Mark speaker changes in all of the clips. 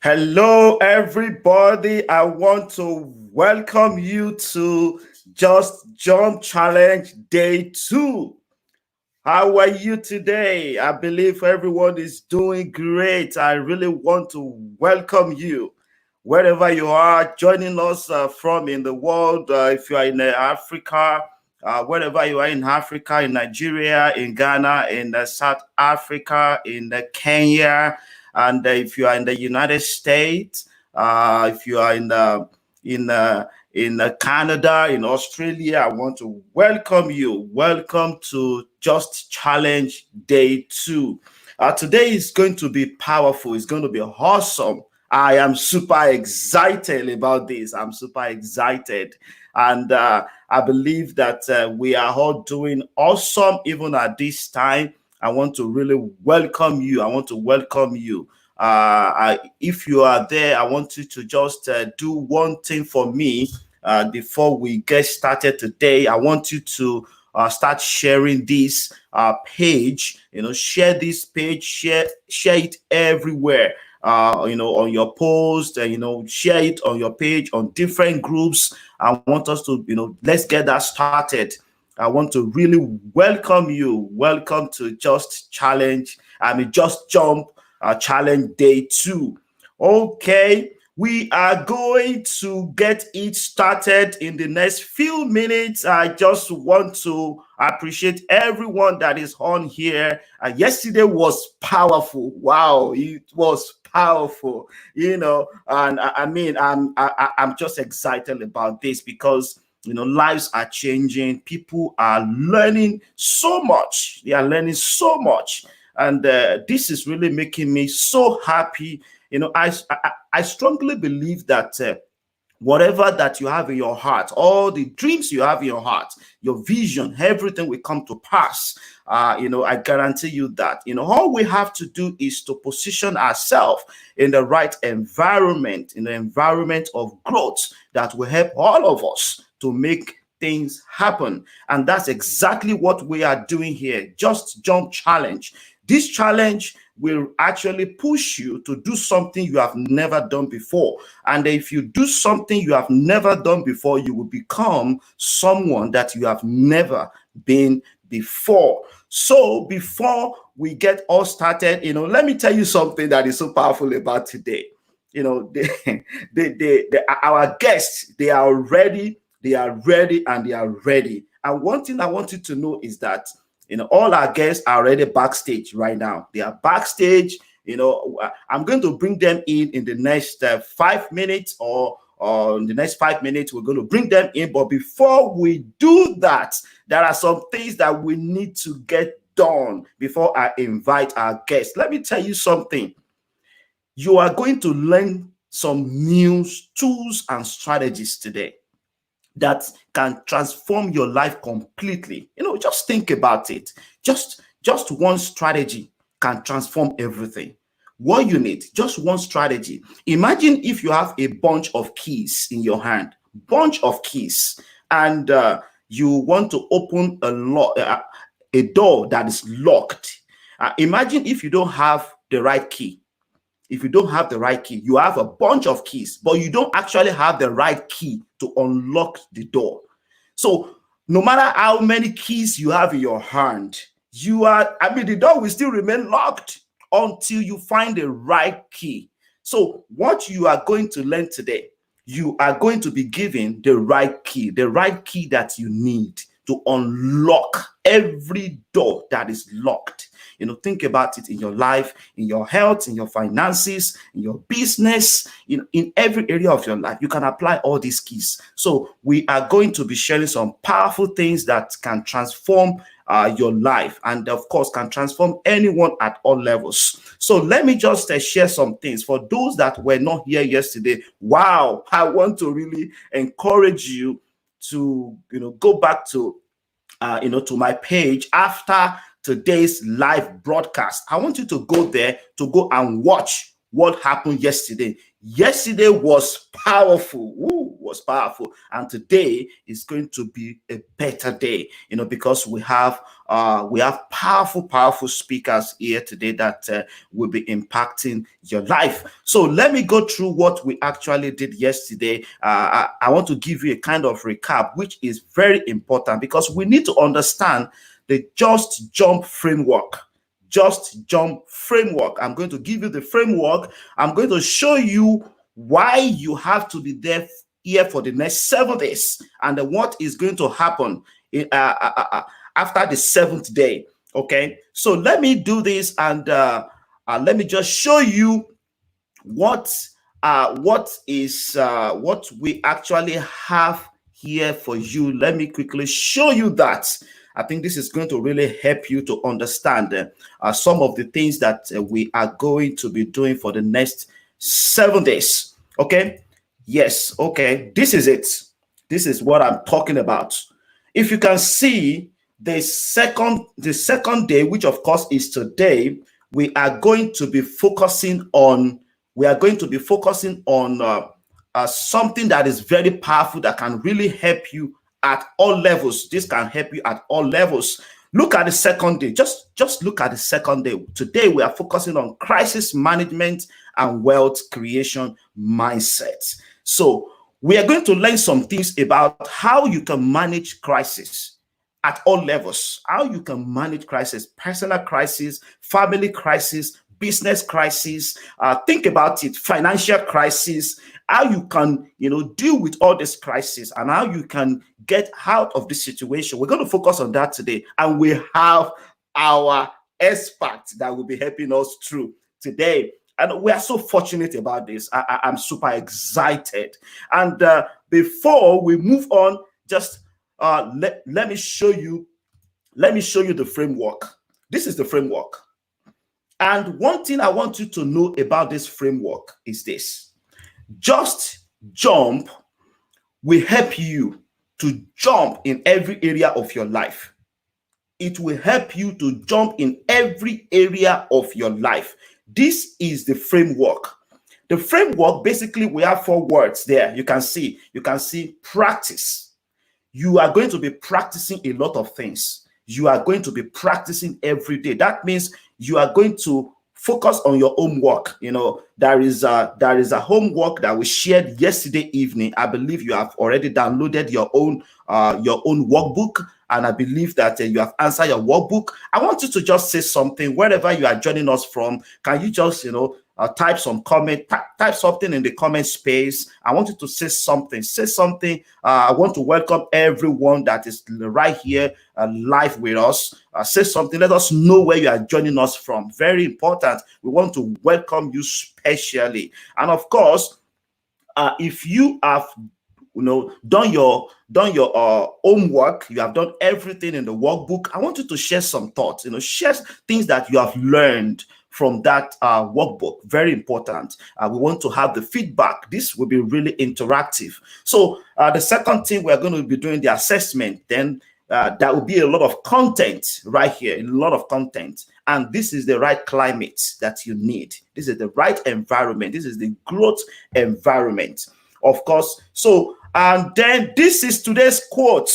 Speaker 1: Hello, everybody. I want to welcome you to Just Jump Challenge Day 2. How are you today? I believe everyone is doing great. I really want to welcome you wherever you are joining us from in the world. If you are in Africa, wherever you are in Africa, in Nigeria, in Ghana, in South Africa, in Kenya, and if you are in the United States, if you are in Canada, in Australia, I want to welcome you. Welcome to Just Challenge Day 2. Today is going to be powerful. It's going to be awesome. I am super excited about this. I'm super excited. And I believe that we are all doing awesome even at this time. I want to really welcome you. I want to welcome you. If you are there, I want you to just do one thing for me before we get started today. I want you to start sharing this page. Share this page, share it everywhere. On your post, share it on your page, on different groups. I want us to, let's get that started. I want to really welcome you. Welcome to Just Jump Challenge Day 2. Okay, we are going to get it started in the next few minutes. I just want to appreciate everyone that is on here. Yesterday was powerful. Wow, it was powerful. And I'm just excited about this because lives are changing. People are learning so much. They are learning so much. And this is really making me so happy. I strongly believe that whatever that you have in your heart, all the dreams you have in your heart, your vision, everything will come to pass. I guarantee you that. All we have to do is to position ourselves in the right environment, in the environment of growth that will help all of us to make things happen. And that's exactly what we are doing here. Just Jump Challenge. This challenge will actually push you to do something you have never done before. And if you do something you have never done before, you will become someone that you have never been before. So before we get all started, let me tell you something that is so powerful about today. Our guests, they are ready, and they are ready. And one thing I want you to know is that all our guests are already backstage right now. They are backstage. I'm going to bring them in the next 5 minutes, or in the next 5 minutes, we're going to bring them in. But before we do that, there are some things that we need to get done before I invite our guests. Let me tell you something. You are going to learn some new tools and strategies today that can transform your life completely. Just think about it. Just one strategy can transform everything. What you need, just one strategy. Imagine if you have a bunch of keys in your hand, and you want to open a door that is locked. Imagine if you don't have the right key. If you don't have the right key, you have a bunch of keys, but you don't actually have the right key to unlock the door. So no matter how many keys you have in your hand, the door will still remain locked until you find the right key. So what you are going to learn today, you are going to be given the right key that you need to unlock every door that is locked. Think about it in your life, in your health, in your finances, in your business, in every area of your life. You can apply all these keys. So we are going to be sharing some powerful things that can transform your life, and of course can transform anyone at all levels. So let me just share some things for those that were not here yesterday. Wow, I want to really encourage you to go back to to my page after today's live broadcast. I want you to go there to go and watch what happened yesterday. Yesterday was powerful. Was powerful. And today is going to be a better day, because we have We have powerful speakers here today that will be impacting your life. So let me go through what we actually did yesterday. I want to give you a kind of recap, which is very important because we need to understand the Just Jump framework. Just Jump framework. I'm going to give you the framework. I'm going to show you why you have to be there here for the next 7 days and what is going to happen after the 7th day. Okay, so let me do this and let me just show you what we actually have here for you. Let me quickly show you that. I think this is going to really help you to understand some of the things that we are going to be doing for the next 7 days. Okay. Yes. Okay. This is it. This is what I'm talking about. If you can see the second day, which of course is today, we are going to be focusing on something that is very powerful that can really help you at all levels. This can help you at all levels. Look at the second day. Just look at the second day. Today we are focusing on crisis management and wealth creation mindset. So we are going to learn some things about how you can manage crisis at all levels. How you can manage crisis, personal crisis, family crisis, business crisis. Think about it, financial crisis. How you can, deal with all this crisis and how you can get out of this situation. We're going to focus on that today, and we have our expert that will be helping us through today. And we are so fortunate about this. I'm super excited. And before we move on, just let me show you the framework. This is the framework. And one thing I want you to know about this framework is this. Just Jump will help you to jump in every area of your life. It will help you to jump in every area of your life. This is the framework. The framework, basically, we have 4 words there. You can see practice. You are going to be practicing a lot of things. You are going to be practicing every day. That means you are going to focus on your homework. There is a homework that we shared yesterday evening. I believe you have already downloaded your own workbook, and I believe that you have answered your workbook. I want you to just say something wherever you are joining us from. Can you just type some comment, type something in the comment space? I want you to say something. I want to welcome everyone that is right here live with us. Say something. Let us know where you are joining us from. Very important. We want to welcome you specially. And of course, if you have done your homework, you have done everything in the workbook, I want you to share some thoughts. Share things that you have learned from that workbook. Very important. We want to have the feedback. This will be really interactive. So the second thing, we're going to be doing the assessment. Then that will be a lot of content right here, a lot of content. And this is the right climate that you need. This is the right environment. This is the growth environment, of course. So, and then this is today's quote.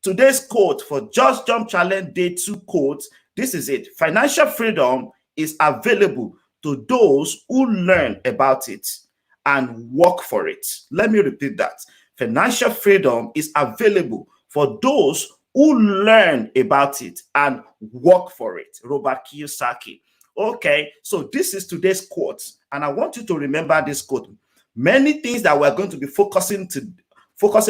Speaker 1: Today's quote for Just Jump Challenge Day 2 quote. This is it. Financial freedom is available to those who learn about it and work for it. Let me repeat that. Financial freedom is available for those who learn about it and work for it. Robert Kiyosaki. Okay, so this is today's quote, and I want you to remember this quote. Many things that we're going to be focusing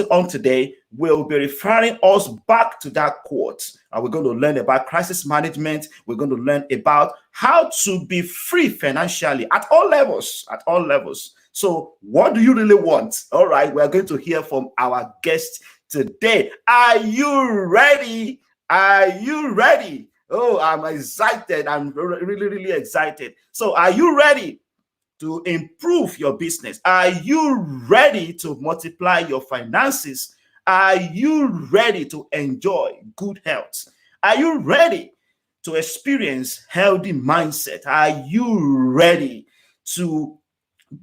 Speaker 1: on today will be referring us back to that quote. We're going to learn about crisis management. We're going to learn about how to be free financially at all levels. So what do you really want? All right, we're going to hear from our guest today. Are you ready? Are you ready? Oh, I'm excited. I'm really excited. So are you ready to improve your business? Are you ready to multiply your finances? Are you ready to enjoy good health? Are you ready to experience healthy mindset? Are you ready to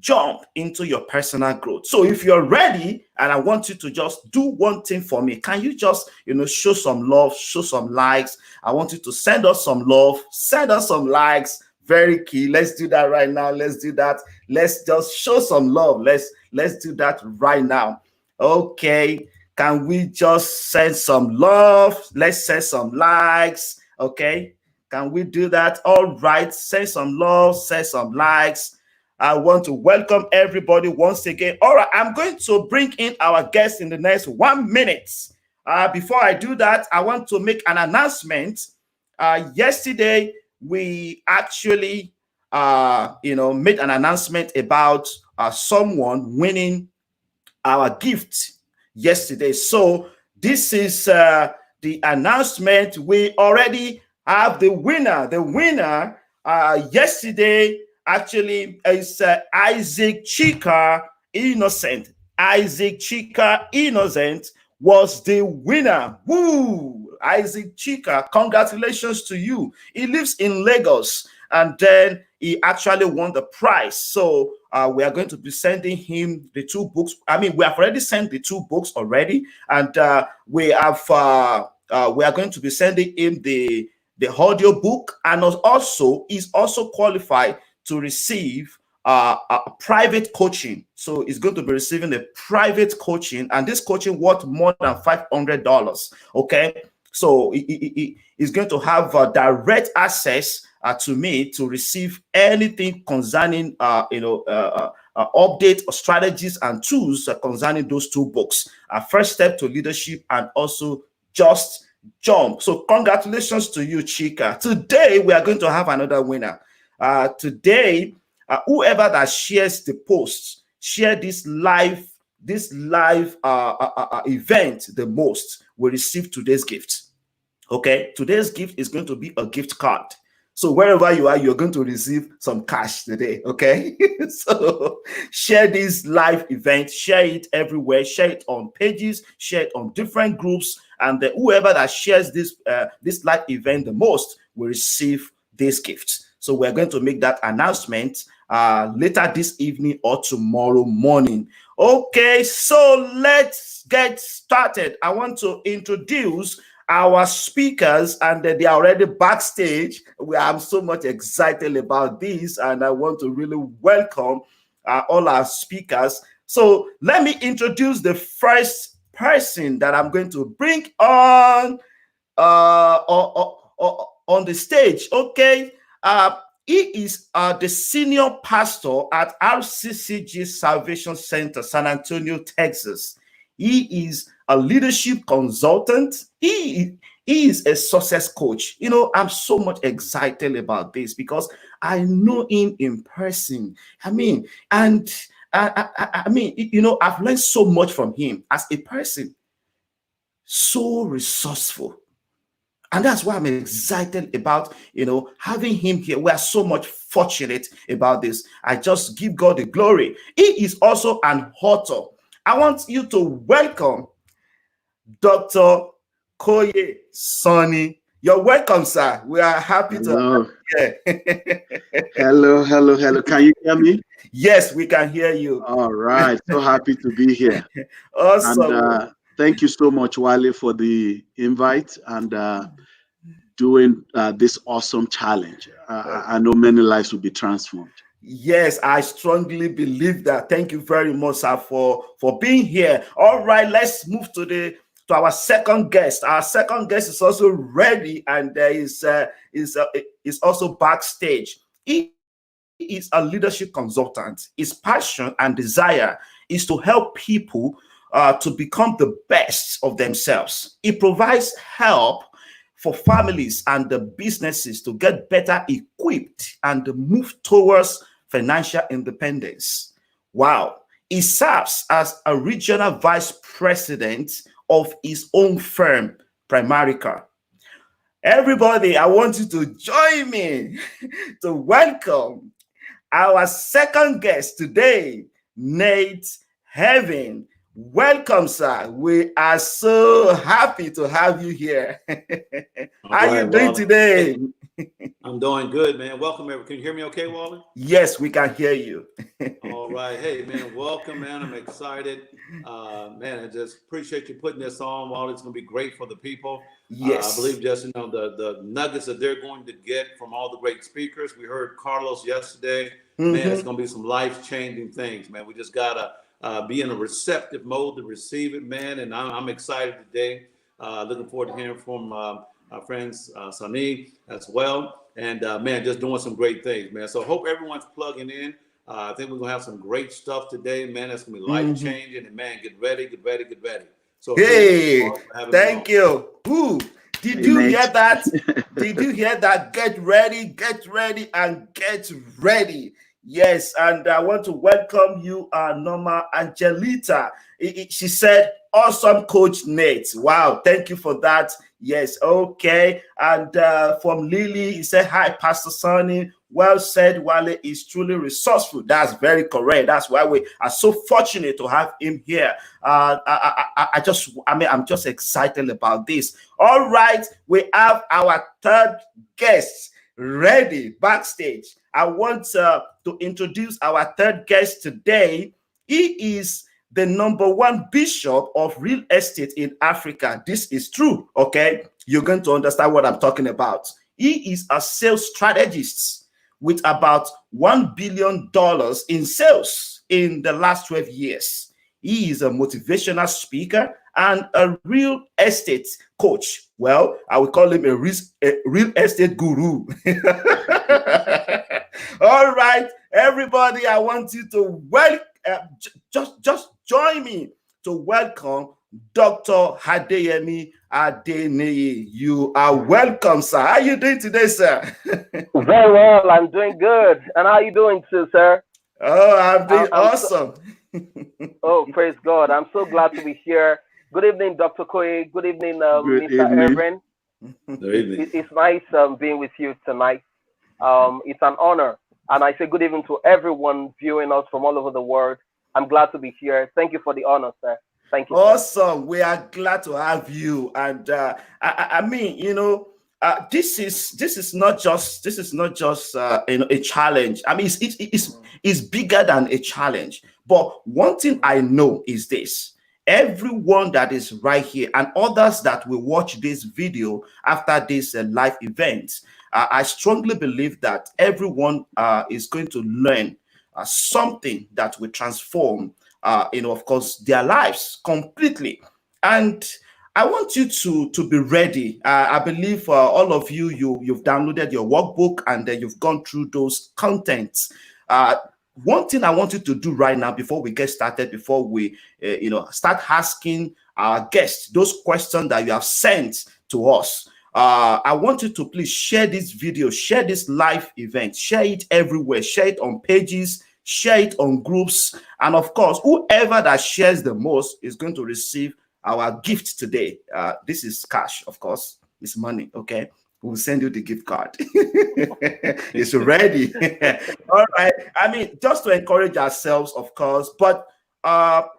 Speaker 1: jump into your personal growth. So if you're ready, and I want you to just do one thing for me, can you just, show some love, show some likes? I want you to send us some love, send us some likes. Very key. Let's do that right now. Let's do that. Let's just show some love. Let's do that right now. Okay. Can we just send some love? Let's send some likes. Okay. Can we do that? All right. Send some love, send some likes. I want to welcome everybody once again. All right, I'm going to bring in our guest in the next 1 minute. Before I do that, I want to make an announcement. Yesterday, we actually, made an announcement about someone winning our gift yesterday. So this is the announcement. We already have the winner. The winner yesterday actually is Isaac Chika Innocent. Isaac Chika Innocent was the winner. Woo! Isaac Chika, congratulations to you. He lives in Lagos, and then he actually won the prize. So we are going to be sending him the 2 books. I mean, we have already sent the 2 books already, and we are going to be sending him the audio book, and also he's also qualified to receive a private coaching. So he's going to be receiving a private coaching, and this coaching worth more than $500. Okay, so he's going to have direct access to me to receive anything concerning update or strategies and tools concerning those 2 books, First Step to Leadership and also Just Jump. So congratulations to you, Chika. Today we are going to have another winner. Today, whoever that shares the post, share this live event the most, will receive today's gift. Okay, today's gift is going to be a gift card. So wherever you are, you're going to receive some cash today. Okay, so share this live event, share it everywhere, share it on pages, share it on different groups, and whoever that shares this live event the most will receive this gift. So we're going to make that announcement later this evening or tomorrow morning. Okay, so let's get started. I want to introduce our speakers, and they are already backstage. I'm so much excited about this, and I want to really welcome all our speakers. So let me introduce the first person that I'm going to bring on the stage. Okay, he is the senior pastor at RCCG Salvation Center, San Antonio, Texas. He is a leadership consultant. He is a success coach. I'm so much excited about this because I know him in person. I mean, and I mean, I've learned so much from him as a person. So resourceful. And that's why I'm excited about, having him here. We are so much fortunate about this. I just give God the glory. He is also an author. I want you to welcome Dr. Koye Sanni. You're welcome, sir. We are happy to have you here.
Speaker 2: Hello. Can you hear me?
Speaker 1: Yes, we can hear you.
Speaker 2: All right. So happy to be here.
Speaker 1: Awesome.
Speaker 2: And thank you so much, Wale, for the invite and doing this awesome challenge. I know many lives will be transformed.
Speaker 1: Yes, I strongly believe that. Thank you very much, sir, for being here. All right, let's move to our second guest. Our second guest is also ready, and is also backstage. He is a leadership consultant. His passion and desire is to help people to become the best of themselves. He provides help for families and the businesses to get better equipped and move towards financial independence. Wow. He serves as a regional vice president of his own firm, Primarica. Everybody, I want you to join me to welcome our second guest today, Nate Ervin. Welcome, sir. We are so happy to have you here. How are you doing today?
Speaker 3: I'm doing good, man. Welcome, everyone. Can you hear me okay, Wally?
Speaker 1: Yes, we can hear you.
Speaker 3: All right. Hey, man, welcome, man. I'm excited. Man, I just appreciate you putting this on, Wally. It's going to be great for the people. I
Speaker 1: Yes.
Speaker 3: believe just, the nuggets that they're going to get from all the great speakers. We heard Carlos yesterday. Man, it's
Speaker 1: Mm-hmm.
Speaker 3: going to be some life-changing things, man. We just got to be in a receptive mode to receive it, man. And I'm excited today. Looking forward to hearing from our friends, Sanni, as well. And man, just doing some great things, man. So hope everyone's plugging in. I think we're gonna have some great stuff today, man. That's gonna be life
Speaker 1: Mm-hmm.
Speaker 3: changing. And man, get ready, get ready, get ready. So appreciate you
Speaker 1: Hey,
Speaker 3: all for having me on.
Speaker 1: thank you. Ooh, did
Speaker 2: Hey,
Speaker 1: you hear
Speaker 2: Nate.
Speaker 1: that? Did you hear that? Get ready, and get ready. Yes, and I want to welcome you, Norma Angelita. She said, "Awesome, Coach Nate." Wow, thank you for that. Yes, okay. And from Lily, he said, "Hi, Pastor Sonny. Well said. Wale is truly resourceful." That's very correct. That's why we are so fortunate to have him here. I'm just excited about this. All right, we have our third guest ready backstage. I want to introduce our third guest today. He is the number one bishop of real estate in Africa. This is true, okay? You're going to understand what I'm talking about. He is a sales strategist with about $1 billion in sales in the last 12 years. He is a motivational speaker and a real estate coach. Well, I would call him a real estate guru. All right, everybody, I want you to just join me to welcome Dr. Adeniyi. You are welcome, sir. How are you doing today, sir?
Speaker 4: Very well. I'm doing good. And how are you doing too, sir?
Speaker 1: Oh, I'm
Speaker 4: I,
Speaker 1: doing
Speaker 4: I'm so,
Speaker 1: awesome.
Speaker 4: oh, praise God. I'm so glad to be here. Good evening, Dr. Koye. Good evening,
Speaker 2: Good
Speaker 4: Mr.
Speaker 2: evening.
Speaker 4: Ervin.
Speaker 3: Good evening.
Speaker 4: It's nice being with you tonight. It's an honor. And I say good evening to everyone viewing us from all over the world. I'm glad to be here. Thank you for the honor, sir. Thank you, sir.
Speaker 1: Awesome. We are glad to have you. And I mean, this is not just a challenge. I mean, it's bigger than a challenge. But one thing I know is this: everyone that is right here and others that will watch this video after this live event, I strongly believe that everyone is going to learn something that will transform of course, their lives completely. And I want you to be ready. I believe all of you've downloaded your workbook and you've gone through those contents. Uh, One thing I want you to do right now before we get started, before we start asking our guests those questions that you have sent to us. I want you to please share this video, share this live event, share it everywhere, share it on pages, share it on groups, and of course, whoever that shares the most is going to receive our gift today. This is cash, of course, it's money. Okay, we'll send you the gift card. It's ready. All right. I mean, just to encourage ourselves, of course, but far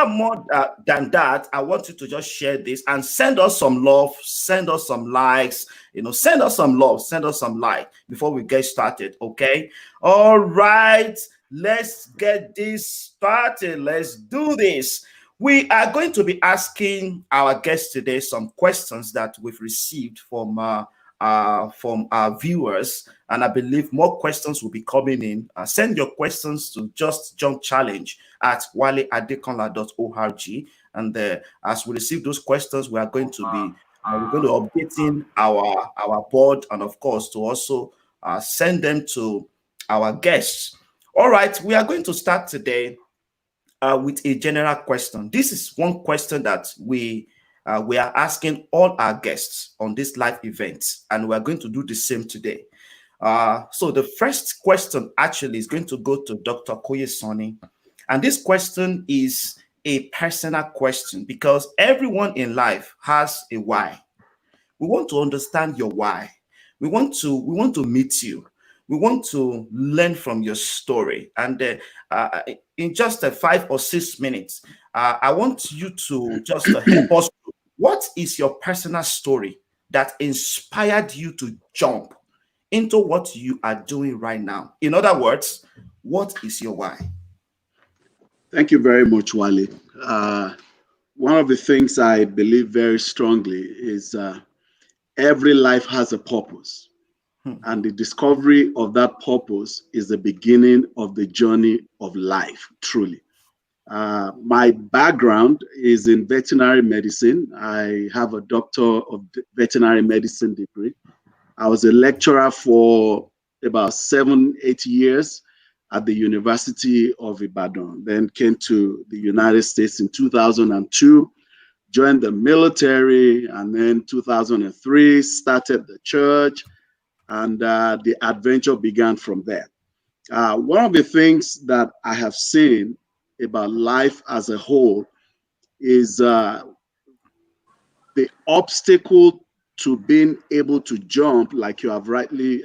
Speaker 1: more than that, I want you to just share this and send us some love, send us some likes, send us some love, send us some like before we get started. Okay. All right. Let's get this started. Let's do this. We are going to be asking our guests today some questions that we've received from our viewers, and I believe more questions will be coming in. Send your questions to Just Jump Challenge at waleadekonla.org, and as we receive those questions, we are going to be updating our board, and of course to also send them to our guests. All right, we are going to start today with a general question. This is one question that we are asking all our guests on this live event, and we are going to do the same today. So the first question actually is going to go to Dr. Koye Sanni, and this question is a personal question because everyone in life has a why. We want to understand your why. We want to meet you. We want to learn from your story. And in just 5 or 6 minutes, I want you to just help us. What is your personal story that inspired you to jump into what you are doing right now? In other words, what is your why?
Speaker 2: Thank you very much, Wale. Uh, one of the things I believe very strongly is every life has a purpose,
Speaker 1: Hmm.
Speaker 2: and the discovery of that purpose is the beginning of the journey of life, truly. My background is in veterinary medicine. I have a doctor of veterinary medicine degree. I was a lecturer for about 7, 8 years at the University of Ibadan, then came to the United States in 2002, joined the military, and then 2003 started the church, and the adventure began from there. One of the things that I have seen about life as a whole is the obstacle to being able to jump, like you have rightly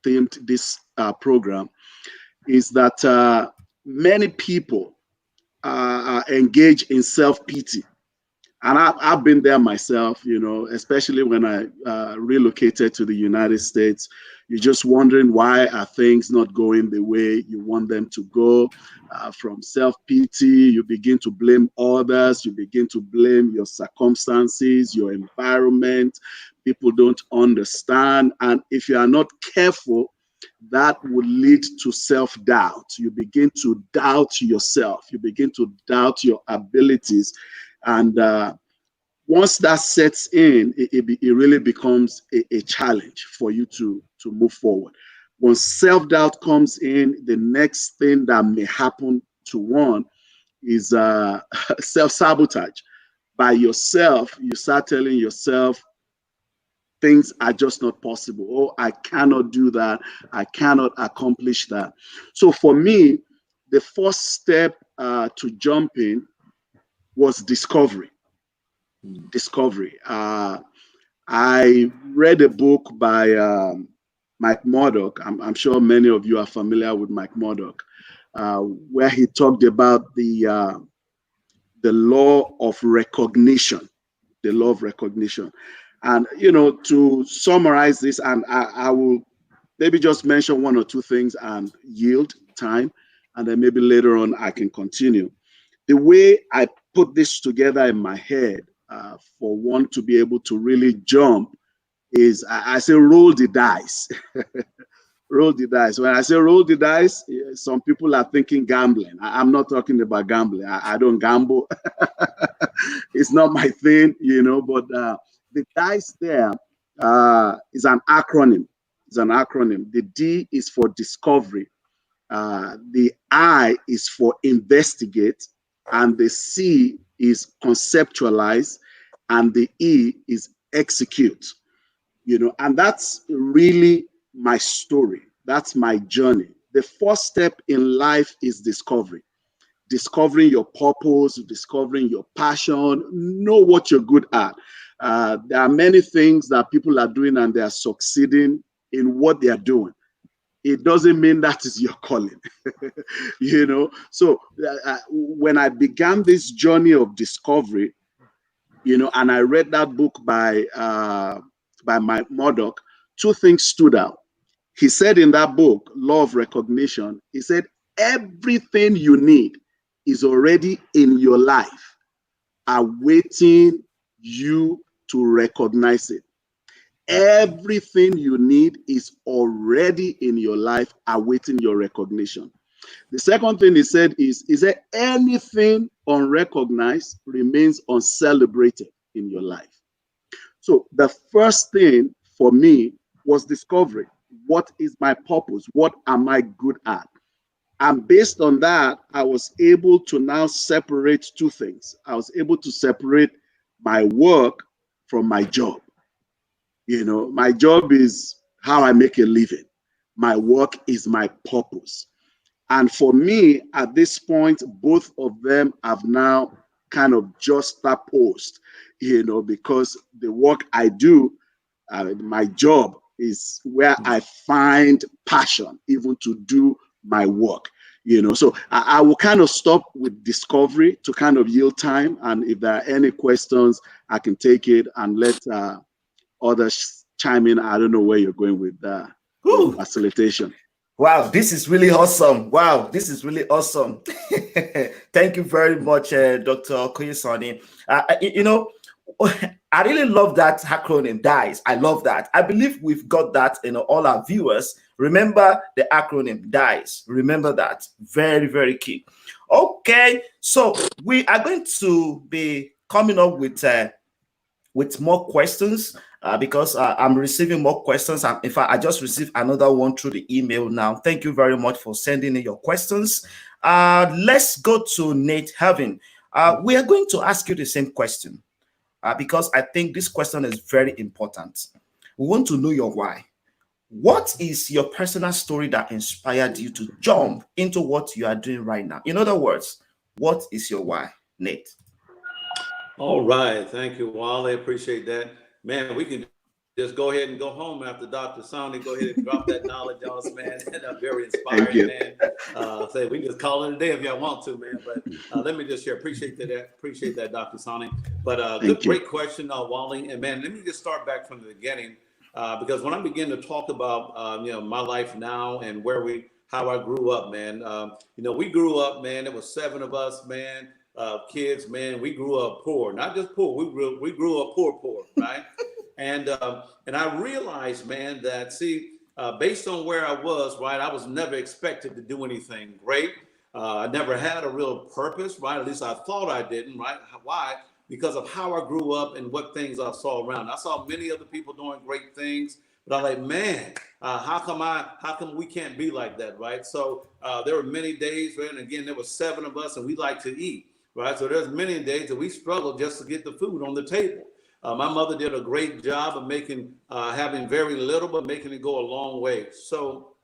Speaker 2: themed this program, is that many people are engaged in self pity. And I've been there myself, especially when I relocated to the United States. You're just wondering, why are things not going the way you want them to go? From self pity, you begin to blame others, you begin to blame your circumstances, your environment. People don't understand. And if you are not careful, that will lead to self doubt. You begin to doubt yourself, you begin to doubt your abilities. And once that sets in, it really becomes a challenge for you to move forward. When self-doubt comes in, the next thing that may happen to one is self-sabotage. By yourself, you start telling yourself things are just not possible. Oh, I cannot do that. I cannot accomplish that. So for me, the first step to jumping was discovery. Discovery. I read a book by Mike Murdoch. I'm sure many of you are familiar with Mike Murdoch, where he talked about the law of recognition. The law of recognition. And, to summarize this, and I will maybe just mention one or two things and yield time, and then maybe later on I can continue. The way I put this together in my head for one to be able to really jump is I say roll the dice. Roll the dice. When I say roll the dice, some people are thinking gambling. I'm not talking about gambling. I don't gamble. It's not my thing, but the dice there is an acronym. It's an acronym. The D is for discovery. The I is for investigate, and the C is conceptualize, and the E is execute. And that's really my story. That's my journey. The first step in life is discovery. Discovering your purpose, discovering your passion, know what you're good at. There are many things that people are doing and they are succeeding in what they are doing. It doesn't mean that is your calling. So when I began this journey of discovery, and I read that book by Mike Murdoch, two things stood out. He said in that book, Law of Recognition, he said, everything you need is already in your life, awaiting you to recognize it. Everything you need is already in your life, awaiting your recognition. The second thing he said is there anything unrecognized remains uncelebrated in your life? So the first thing for me was discovery. What is my purpose? What am I good at? And based on that, I was able to now separate two things. I was able to separate my work from my job. My job is how I make a living. My work is my purpose. And for me, at this point, both of them have now kind of juxtaposed, because the work I do, my job is where I find passion even to do my work. So I will kind of stop with discovery to kind of yield time. And if there are any questions, I can take it and let others chime in. I don't know where you're going with your
Speaker 1: Whew.
Speaker 2: facilitation.
Speaker 1: Wow, this is really awesome. Wow, this is really awesome. Thank you very much, Dr. Koye Sanni. You know, I really love that acronym, DICE. I love that. I believe we've got that in all our viewers. Remember the acronym DICE. Remember that. Very, very key. Okay, so we are going to be coming up with more questions because I'm receiving more questions. In fact, I just received another one through the email now. Thank you very much for sending in your questions. Let's go to Nate Ervin. We are going to ask you the same question because I think this question is very important. We want to know your why. What is your personal story that inspired you to jump into what you are doing right now? In other words, what is your why, Nate?
Speaker 3: All right. Thank you, Wally. Appreciate that. Man, we can just go ahead and go home after Dr. Sanni. Go ahead and drop that knowledge on us, man. And I'm very
Speaker 2: Thank
Speaker 3: inspired,
Speaker 2: you.
Speaker 3: man. Say we can just call it a day if y'all want to, man. But let me just share. Appreciate that, Dr. Sanni. But great question, Wally. And man, let me just start back from the beginning. Because when I begin to talk about my life now and how I grew up, man. We grew up, man. There was 7 of us, man. Kids, man. We grew up poor, not just poor. We grew up poor, right? and I realized, man, that based on where I was, right, I was never expected to do anything great. I never had a real purpose, right? At least I thought I didn't, right? Why? Because of how I grew up and what things I saw around. I saw many other people doing great things, but I'm like, man, how come we can't be like that, right? So there were many days, right? And again, there were 7 of us, and we like to eat, right? So there's many days that we struggled just to get the food on the table. My mother did a great job of having very little, but making it go a long way. So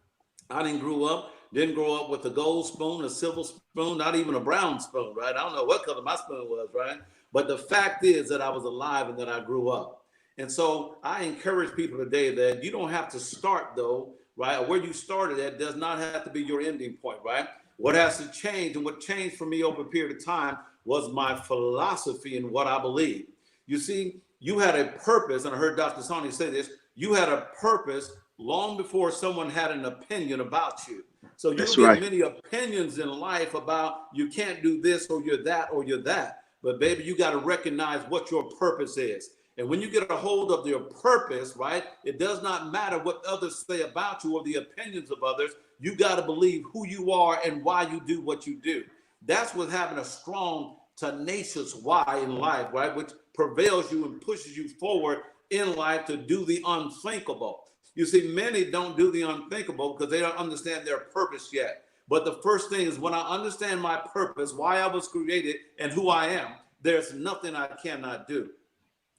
Speaker 3: I didn't grow up with a gold spoon, a silver spoon, not even a brown spoon, right? I don't know what color my spoon was, right? But the fact is that I was alive and that I grew up. And so I encourage people today that you don't have to start though, right? Or where you started at does not have to be your ending point, right? What has to change, and what changed for me over a period of time, was my philosophy and what I believe. You see, you had a purpose, and I heard Dr. Sanni say this, you had a purpose long before someone had an opinion about you. So you get many opinions in life about you can't do this or you're that or you're that. But baby, you got to recognize what your purpose is. And when you get a hold of your purpose, right, it does not matter what others say about you or the opinions of others. You got to believe who you are and why you do what you do. That's what having a strong, tenacious why in life, right, which prevails you and pushes you forward in life to do the unthinkable. You see, many don't do the unthinkable because they don't understand their purpose yet. But the first thing is when I understand my purpose, why I was created and who I am, there's nothing I cannot do.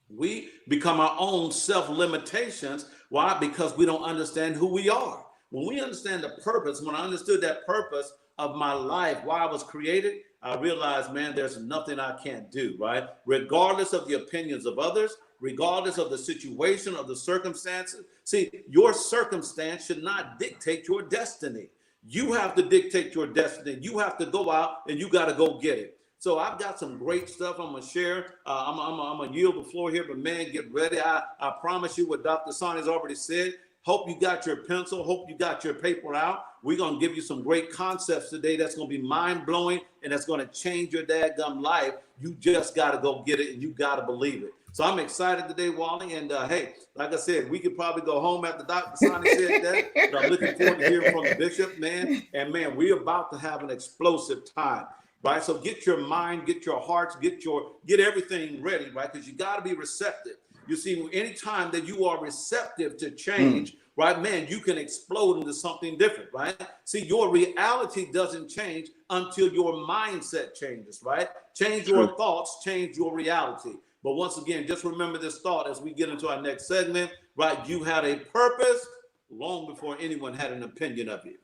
Speaker 3: We become our own self-limitations. Why? Because we don't understand who we are. When we understand the purpose, when I understood that purpose of my life, why I was created, I realized, man, there's nothing I can't do, right? Regardless of the opinions of others, regardless of the situation, of the circumstances. See, your circumstance should not dictate your destiny. You have to dictate your destiny. You have to go out and you got to go get it. So I've got some great stuff I'm going to share. I'm going to yield the floor here, but man, get ready. I promise you what Dr. Sanni has already said. Hope you got your pencil. Hope you got your paper out. We're going to give you some great concepts today that's going to be mind-blowing and that's going to change your dadgum life. You just got to go get it and you got to believe it. So I'm excited today, Wally. And hey, like I said, we could probably go home after Dr. Sanni said that. But I'm looking forward to hearing from the bishop, man. And man, we're about to have an explosive time. Right. So get your mind, get your hearts, get everything ready, right? Because you got to be receptive. You see, anytime that you are receptive to change, right, man, you can explode into something different, right? See, your reality doesn't change until your mindset changes, right? Change your thoughts, change your reality. But once again, just remember this thought as we get into our next segment, right? You had a purpose long before anyone had an opinion of you.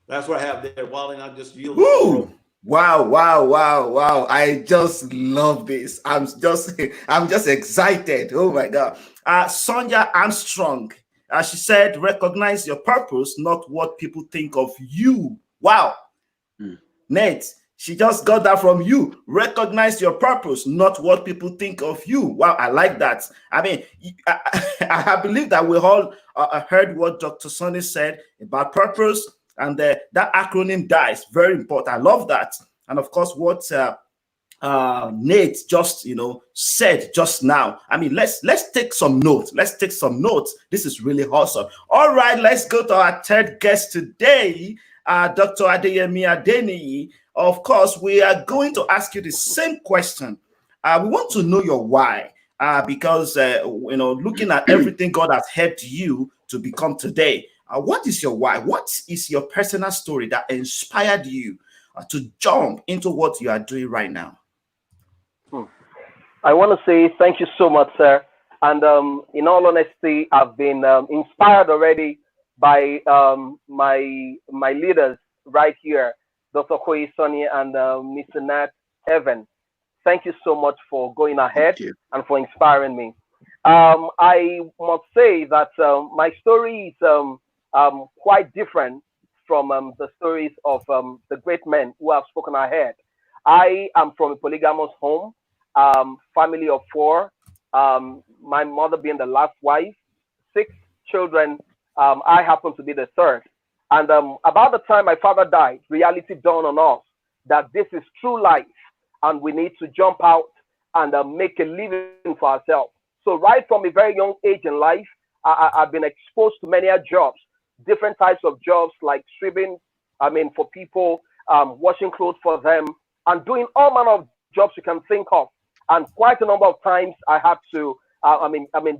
Speaker 3: That's what I have there, Wally, and I just yield the floor.
Speaker 1: Wow. I just love this. I'm just excited. Oh my God. Sonia Armstrong, she said, recognize your purpose, not what people think of you. Wow. Nate, She just got that from you. Recognize your purpose, not what people think of you. Wow, I like that. I mean, I believe that we all heard what Dr. Sonny said about purpose, and that acronym DICE, very important. I love that. And of course, what Nate just said just now. I mean, let's take some notes. Let's take some notes. This is really awesome. All right, let's go to our third guest today, Dr. Adeyemi Adeniyi. Of course, we are going to ask you the same question. We want to know your why, because looking at everything God has helped you to become today. What is your why? What is your personal story that inspired you to jump into what you are doing right now?
Speaker 4: I want to say thank you so much, sir. And in all honesty, I've been inspired already by my leaders right here, Dr. Koye, Sanni, and Mr. Nat, Ervin. Thank you so much for going ahead
Speaker 2: Thank you.
Speaker 4: and for inspiring me. I must say that my story is quite different from the stories of the great men who have spoken ahead. I am from a polygamous home, family of four, my mother being the last wife, six children. I happen to be the third. And about the time my father died, reality dawned on us that this is true life and we need to jump out and make a living for ourselves. So right from a very young age in life, I've been exposed to many jobs, different types of jobs like stripping, for people, washing clothes for them, and doing all manner of jobs you can think of. And quite a number of times I had to,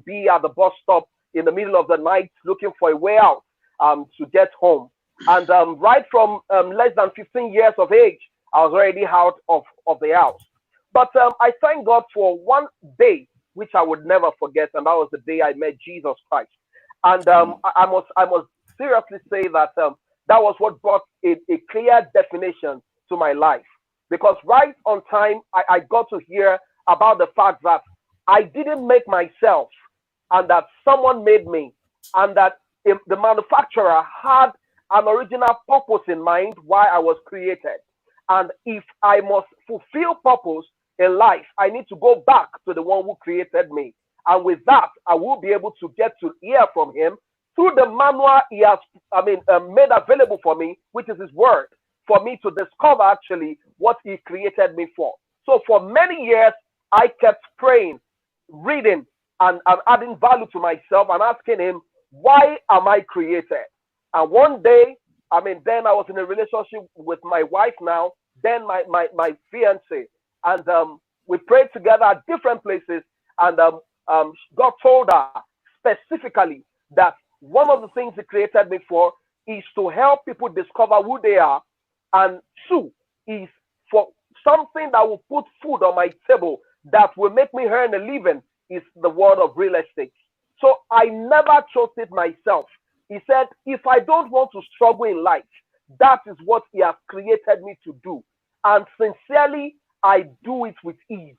Speaker 4: be at the bus stop in the middle of the night looking for a way out to get home. And right from less than 15 years of age, I was already out of the house. But I thank God for one day, which I would never forget, and that was the day I met Jesus Christ. And I must seriously say that that was what brought a clear definition to my life. Because right on time, I got to hear about the fact that I didn't make myself and that someone made me, and that the manufacturer had an original purpose in mind why I was created. And if I must fulfill purpose in life, I need to go back to the one who created me. And with that, I will be able to get to hear from him through the manual he has made available for me, which is his word, for me to discover actually what he created me for. So for many years, I kept praying, reading, and adding value to myself and asking him, why am I created? And one day, then I was in a relationship with my wife now, then my fiance. And we prayed together at different places. And God told her specifically that one of the things he created me for is to help people discover who they are. And two, is for something that will put food on my table that will make me earn a living, is the world of real estate. So I never chose it myself. He said, if I don't want to struggle in life, that is what he has created me to do. And sincerely, I do it with ease.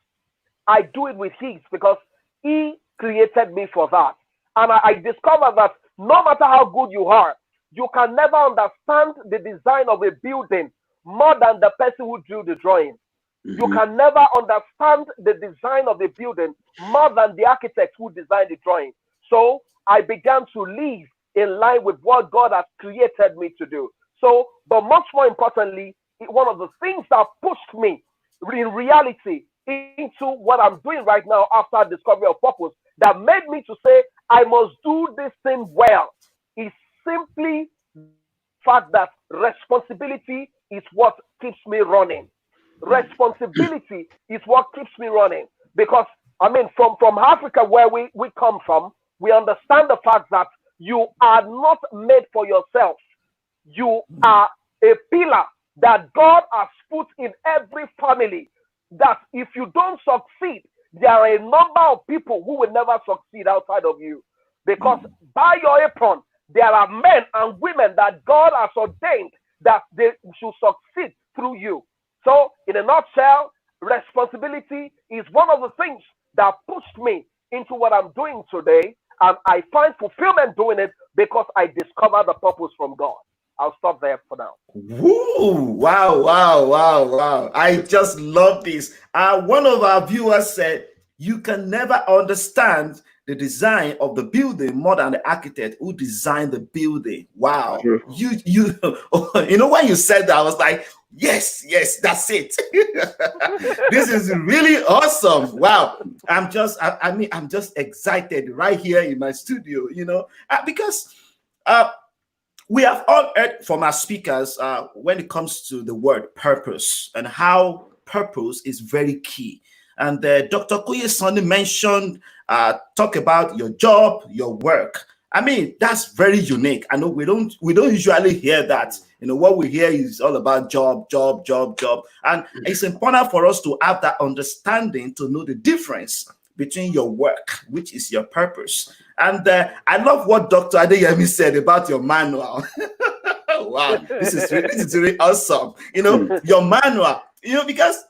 Speaker 4: I do it with ease because he created me for that. And I discovered that no matter how good you are, you can never understand the design of a building more than the person who drew the drawing. You can never understand the design of the building more than the architect who designed the drawing. So I began to live in line with what God has created me to do. So, but much more importantly, one of the things that pushed me in reality into what I'm doing right now after discovery of purpose, that made me to say, I must do this thing well, is simply the fact that responsibility is what keeps me running. Responsibility is what keeps me running. Because, from Africa, where we come from, we understand the fact that you are not made for yourself. You are a pillar that God has put in every family, that if you don't succeed, there are a number of people who will never succeed outside of you. Because by your apron, there are men and women that God has ordained that they should succeed through you. So, in a nutshell, responsibility is one of the things that pushed me into what I'm doing today. And I find fulfillment doing it because I discovered the purpose from God. I'll stop there for now.
Speaker 1: Woo, Ooh, wow, wow, wow, wow. I just love this. One of our viewers said, you can never understand the design of the building more than the architect who designed the building. Wow.
Speaker 2: True.
Speaker 1: You know, when you said that, I was like, yes, yes, that's it. This is really awesome. Wow. I mean, I'm just excited right here in my studio, because uh, we have all heard from our speakers when it comes to the word purpose and how purpose is very key. And Dr. Koye Sanni mentioned, talk about your job, your work. I mean, that's very unique. I know we don't usually hear that. What we hear is all about job, job, job, job. And it's important for us to have that understanding to know the difference between your work, which is your purpose. And I love what Dr. Adeyemi said about your manual. Wow, this is really awesome. Your manual, because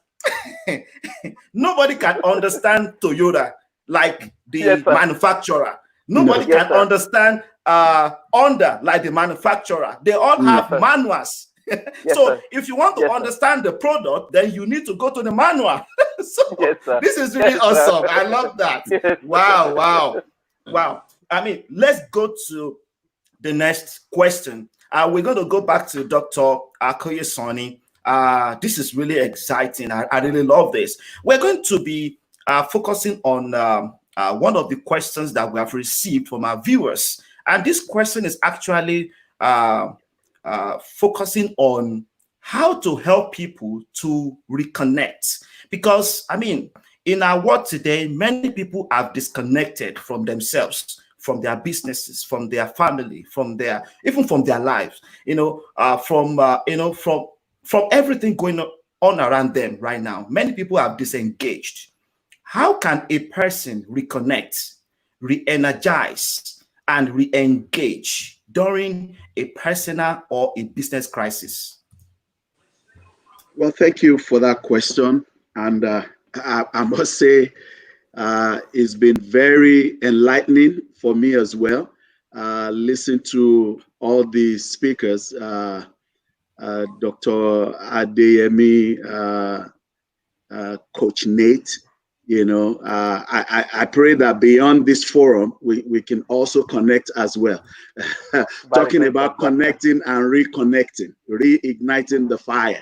Speaker 1: nobody can understand Toyota like
Speaker 4: Yes,
Speaker 1: the
Speaker 4: sir.
Speaker 1: manufacturer.
Speaker 2: No.
Speaker 1: Nobody
Speaker 4: Yes,
Speaker 1: can
Speaker 4: sir.
Speaker 1: understand Honda like the manufacturer. They all
Speaker 2: No.
Speaker 1: have manuals.
Speaker 4: Yes,
Speaker 1: So
Speaker 4: sir.
Speaker 1: if you want to
Speaker 4: Yes, sir.
Speaker 1: understand the product, then you need to go to the manual. So
Speaker 4: Yes, sir.
Speaker 1: this is really
Speaker 4: Yes, sir.
Speaker 1: awesome. I love that.
Speaker 4: Yes.
Speaker 1: Wow, wow, wow. I mean, let's go to the next question. We're going to go back to Dr. Koye Sanni. This is really exciting. I really love this. We're going to be focusing on one of the questions that we have received from our viewers. And this question is actually focusing on how to help people to reconnect. Because, I mean, in our world today, many people have disconnected from themselves, from their businesses, from their family, even from their lives, from everything going on around them right now. Many people have disengaged. How can a person reconnect, re-energize, and re-engage during a personal or a business crisis?
Speaker 2: Well, thank you for that question. And I must say, it's been very enlightening for me as well. Listen to all the speakers, Dr. Adeyemi, Coach Nate. I pray that beyond this forum, we can also connect as well. Talking about connecting and reconnecting, reigniting the fire.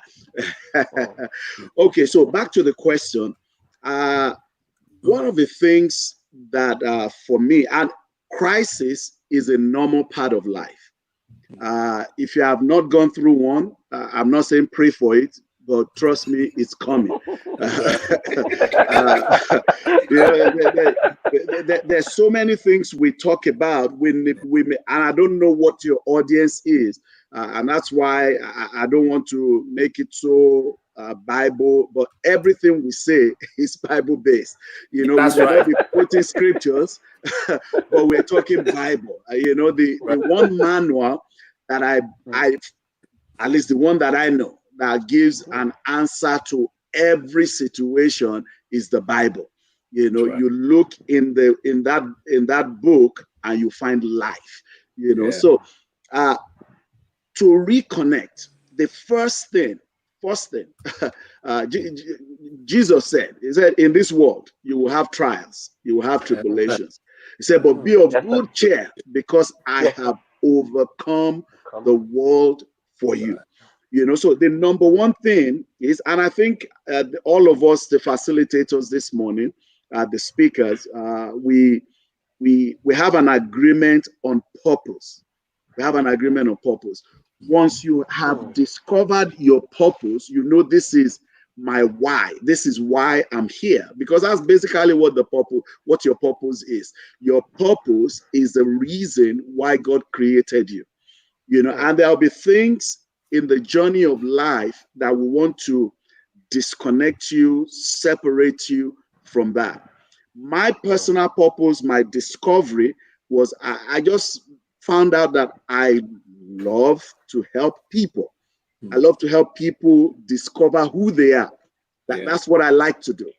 Speaker 2: Okay, so back to the question. One of the things that for me, and crisis is a normal part of life. If you have not gone through one, I'm not saying pray for it, but trust me, it's coming. There's so many things we talk about and I don't know what your audience is, and that's why I don't want to make it so Bible, but everything we say is Bible based. We may not be quoting scriptures, but we're talking Bible. The one manual that I at least the one that I know that gives an answer to every situation is the Bible. You look in that book and you find life. So to reconnect, the first thing Jesus said, he said, in this world you will have trials, you will have tribulations. He said, but be of good cheer, because I have overcome the world for you. So the number one thing is, and I think all of us, the facilitators this morning, the speakers, we have an agreement on purpose. We have an agreement on purpose. Once you have discovered your purpose, this is my why. This is why I'm here, because that's basically what your purpose is. Your purpose is the reason why God created you. And there'll be things in the journey of life that will want to disconnect you, separate you from that. My personal purpose, my discovery was I just found out that I love to help people. I love to help people discover who they are. That's what I like to do.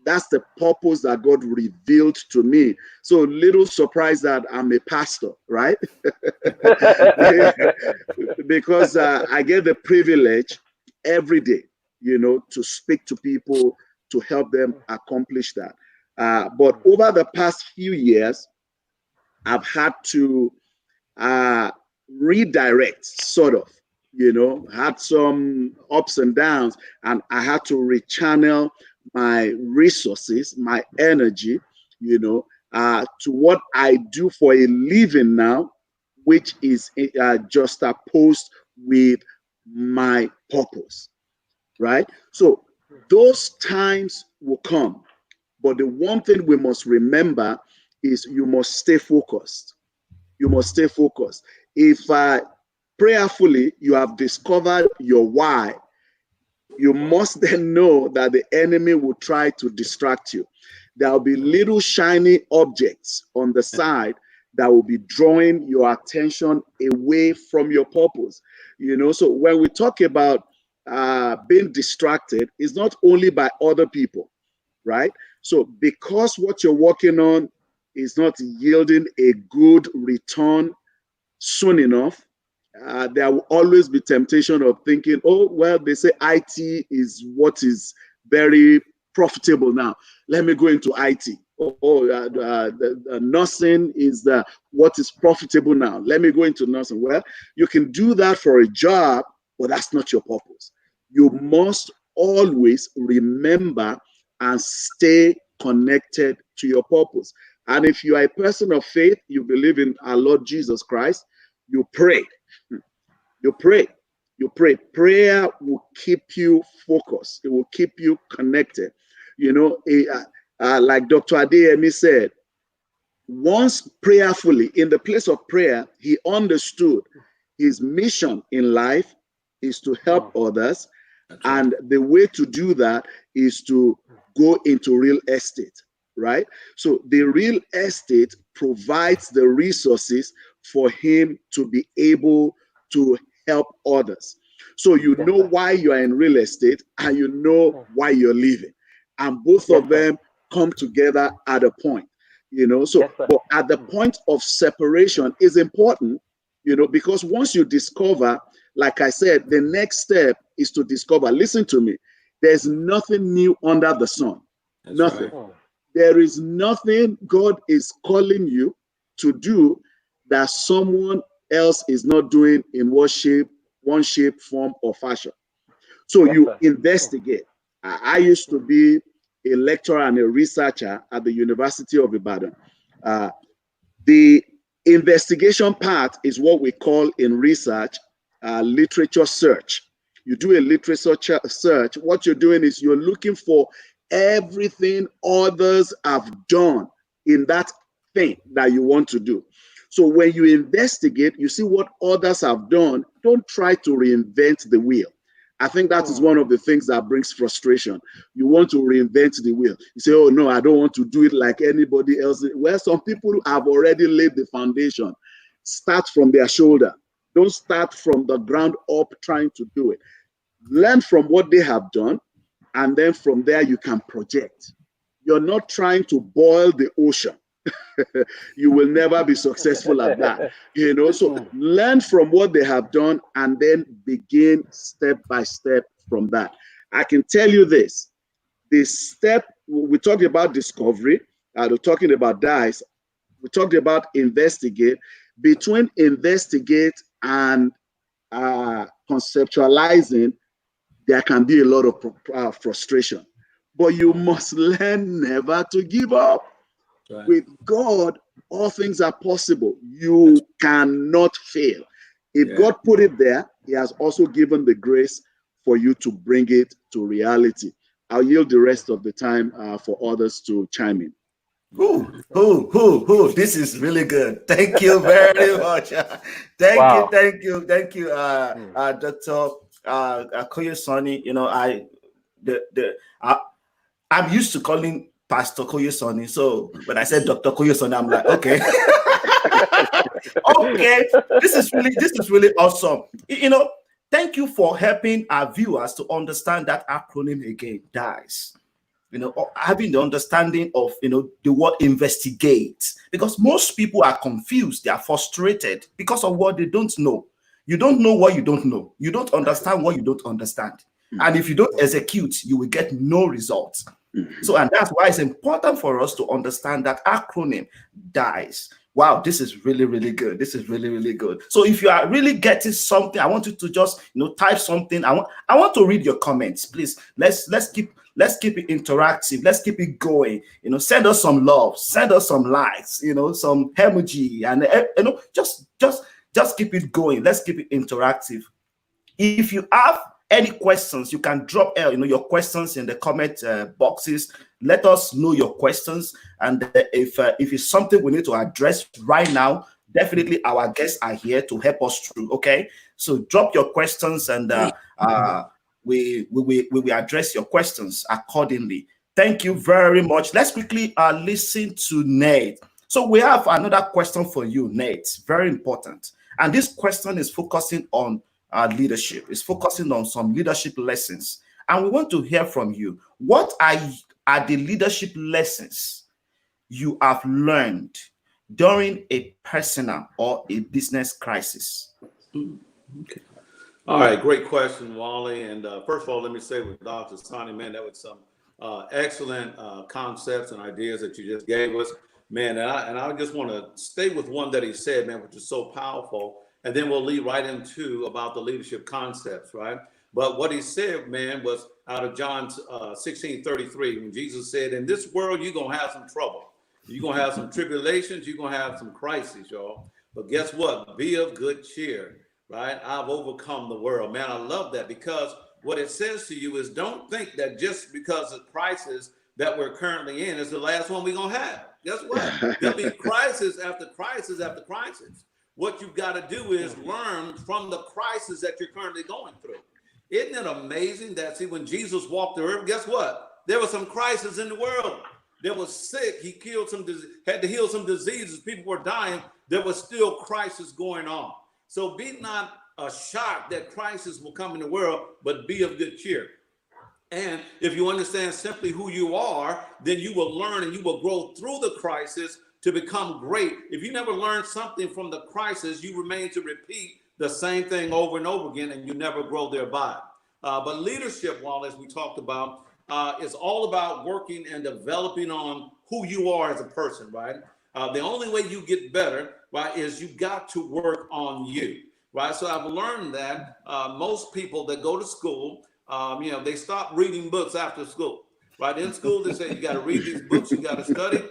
Speaker 2: that's the purpose that God revealed to me. So little surprise that I'm a pastor, right? Because I get the privilege every day, to speak to people, to help them accomplish that. But over the past few years, I've had to uh, redirect, sort of, had some ups and downs, and I had to rechannel my resources, my energy, to what I do for a living now, which is just opposed with my purpose, right? So those times will come. But the one thing we must remember is you must stay focused. You must stay focused. If prayerfully you have discovered your why, you must then know that the enemy will try to distract you. There will be little shiny objects on the side that will be drawing your attention away from your purpose. So when we talk about being distracted, it's not only by other people, right? So because what you're working on is not yielding a good return soon enough, there will always be temptation of thinking, oh, well, they say IT is what is very profitable now. Let me go into IT. The nursing is what is profitable now. Let me go into nursing. Well, you can do that for a job, but that's not your purpose. You must always remember and stay connected to your purpose. And if you are a person of faith, you believe in our Lord Jesus Christ, you pray. You pray. You pray. Prayer will keep you focused. It will keep you connected. Like Dr. Adeyemi said, once prayerfully in the place of prayer, he understood his mission in life is to help others. And the way to do that is to go into real estate, right? So the real estate provides the resources for him to be able to help others. So you know why you are in real estate and you know why you're living. And both of them come together at a point, So but at the point of separation is important, because once you discover, like I said, the next step is to discover, listen to me, there's nothing new under the sun. That's nothing. Right. There is nothing God is calling you to do that someone else is not doing in one shape, form, or fashion. So you investigate. I used to be a lecturer and a researcher at the University of Ibadan. The investigation part is what we call in research literature search. You do a literature search. What you're doing is you're looking for everything others have done in that thing that you want to do. So when you investigate, you see what others have done. Don't try to reinvent the wheel. I think that is one of the things that brings frustration. You want to reinvent the wheel. You say, oh, no, I don't want to do it like anybody else. Well, some people have already laid the foundation. Start from their shoulder. Don't start from the ground up trying to do it. Learn from what they have done, and then from there you can project. You're not trying to boil the ocean. You will never be successful at that. So learn from what they have done and then begin step by step from that. I can tell you this, we talked about discovery, we're talking about dice, we talked about investigate. Between investigate and conceptualizing, there can be a lot of frustration. But you must learn never to give up. Right. With God, all things are possible. You cannot fail. If God put it there, he has also given the grace for you to bring it to reality. I'll yield the rest of the time for others to chime in.
Speaker 1: This is really good. Thank you very much. Thank you, Dr. Koye Sanni. I'm used to calling Pastor Koye Sanni. So when I said Dr. Koye Sanni, I'm like, okay. Okay. This is really awesome. Thank you for helping our viewers to understand that acronym again, DICE. having the understanding of, the word investigate, because most people are confused, they are frustrated because of what they don't know. You don't know what you don't know. You don't understand what you don't understand. And if you don't execute, you will get no results. So, and that's why it's important for us to understand that acronym DICE. Wow, this is really, really good. This is really, really good. So if you are really getting something, I want you to just, type something. I want to read your comments, please. Let's keep it interactive. Let's keep it going. Send us some love, send us some likes, some emoji, and just keep it going. Let's keep it interactive. If you have any questions, you can drop your questions in the comment boxes. Let us know your questions, and if it's something we need to address right now, definitely our guests are here to help us through. Okay, so drop your questions, and we will address your questions accordingly. Thank you very much. Let's quickly listen to Nate. So we have another question for you, Nate. Very important, and this question is focusing on leadership. It's focusing on some leadership lessons, and we want to hear from you. What are the leadership lessons you have learned during a personal or a business crisis?
Speaker 3: Okay. All right, great question, Wally. And first of all, let me say with Dr. Sanni, man, that was some excellent concepts and ideas that you just gave us, man. And I just want to stay with one that he said, man, which is so powerful. And then we'll lead right into about the leadership concepts, right? But what he said, man, was out of John 16:33, when Jesus said, in this world, you're going to have some trouble. You're going to have some tribulations. You're going to have some crises, y'all. But guess what? Be of good cheer, right? I've overcome the world. Man, I love that, because what it says to you is don't think that just because of crisis that we're currently in is the last one we're going to have. Guess what? There'll be crisis after crisis after crisis. What you've got to do is learn from the crisis that you're currently going through. Isn't it amazing that, see, when Jesus walked the earth, guess what? There was some crisis in the world. There was sick. He had to heal some diseases. People were dying. There was still crisis going on. So be not shocked that crisis will come in the world, but be of good cheer. And if you understand simply who you are, then you will learn and you will grow through the crisis to become great. If you never learn something from the crisis, you remain to repeat the same thing over and over again, and you never grow thereby. But leadership, Wally, as we talked about, is all about working and developing on who you are as a person, right? The only way you get better, right, is you got to work on you, right? So I've learned that most people that go to school, they stop reading books after school, right? In school, they say you got to read these books, you got to study.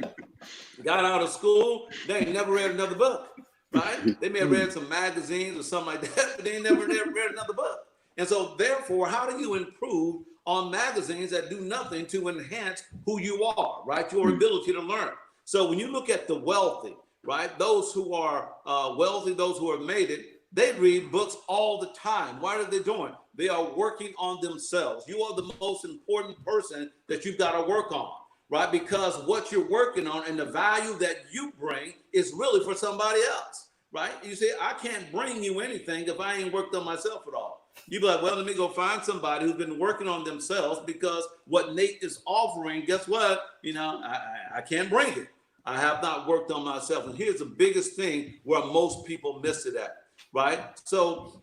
Speaker 3: Got out of school, they ain't never read another book, right? They may have read some magazines or something like that, but they ain't never read another book. And so therefore, how do you improve on magazines that do nothing to enhance who you are, right? Your ability to learn. So when you look at the wealthy, right? Those who are wealthy, those who have made it, they read books all the time. What are they doing? They are working on themselves. You are the most important person that you've got to work on, right? Because what you're working on and the value that you bring is really for somebody else, right? You see, I can't bring you anything if I ain't worked on myself at all. You'd be like, well, let me go find somebody who's been working on themselves, because what Nate is offering, guess what? I can't bring it. I have not worked on myself. And here's the biggest thing where most people miss it at, right? So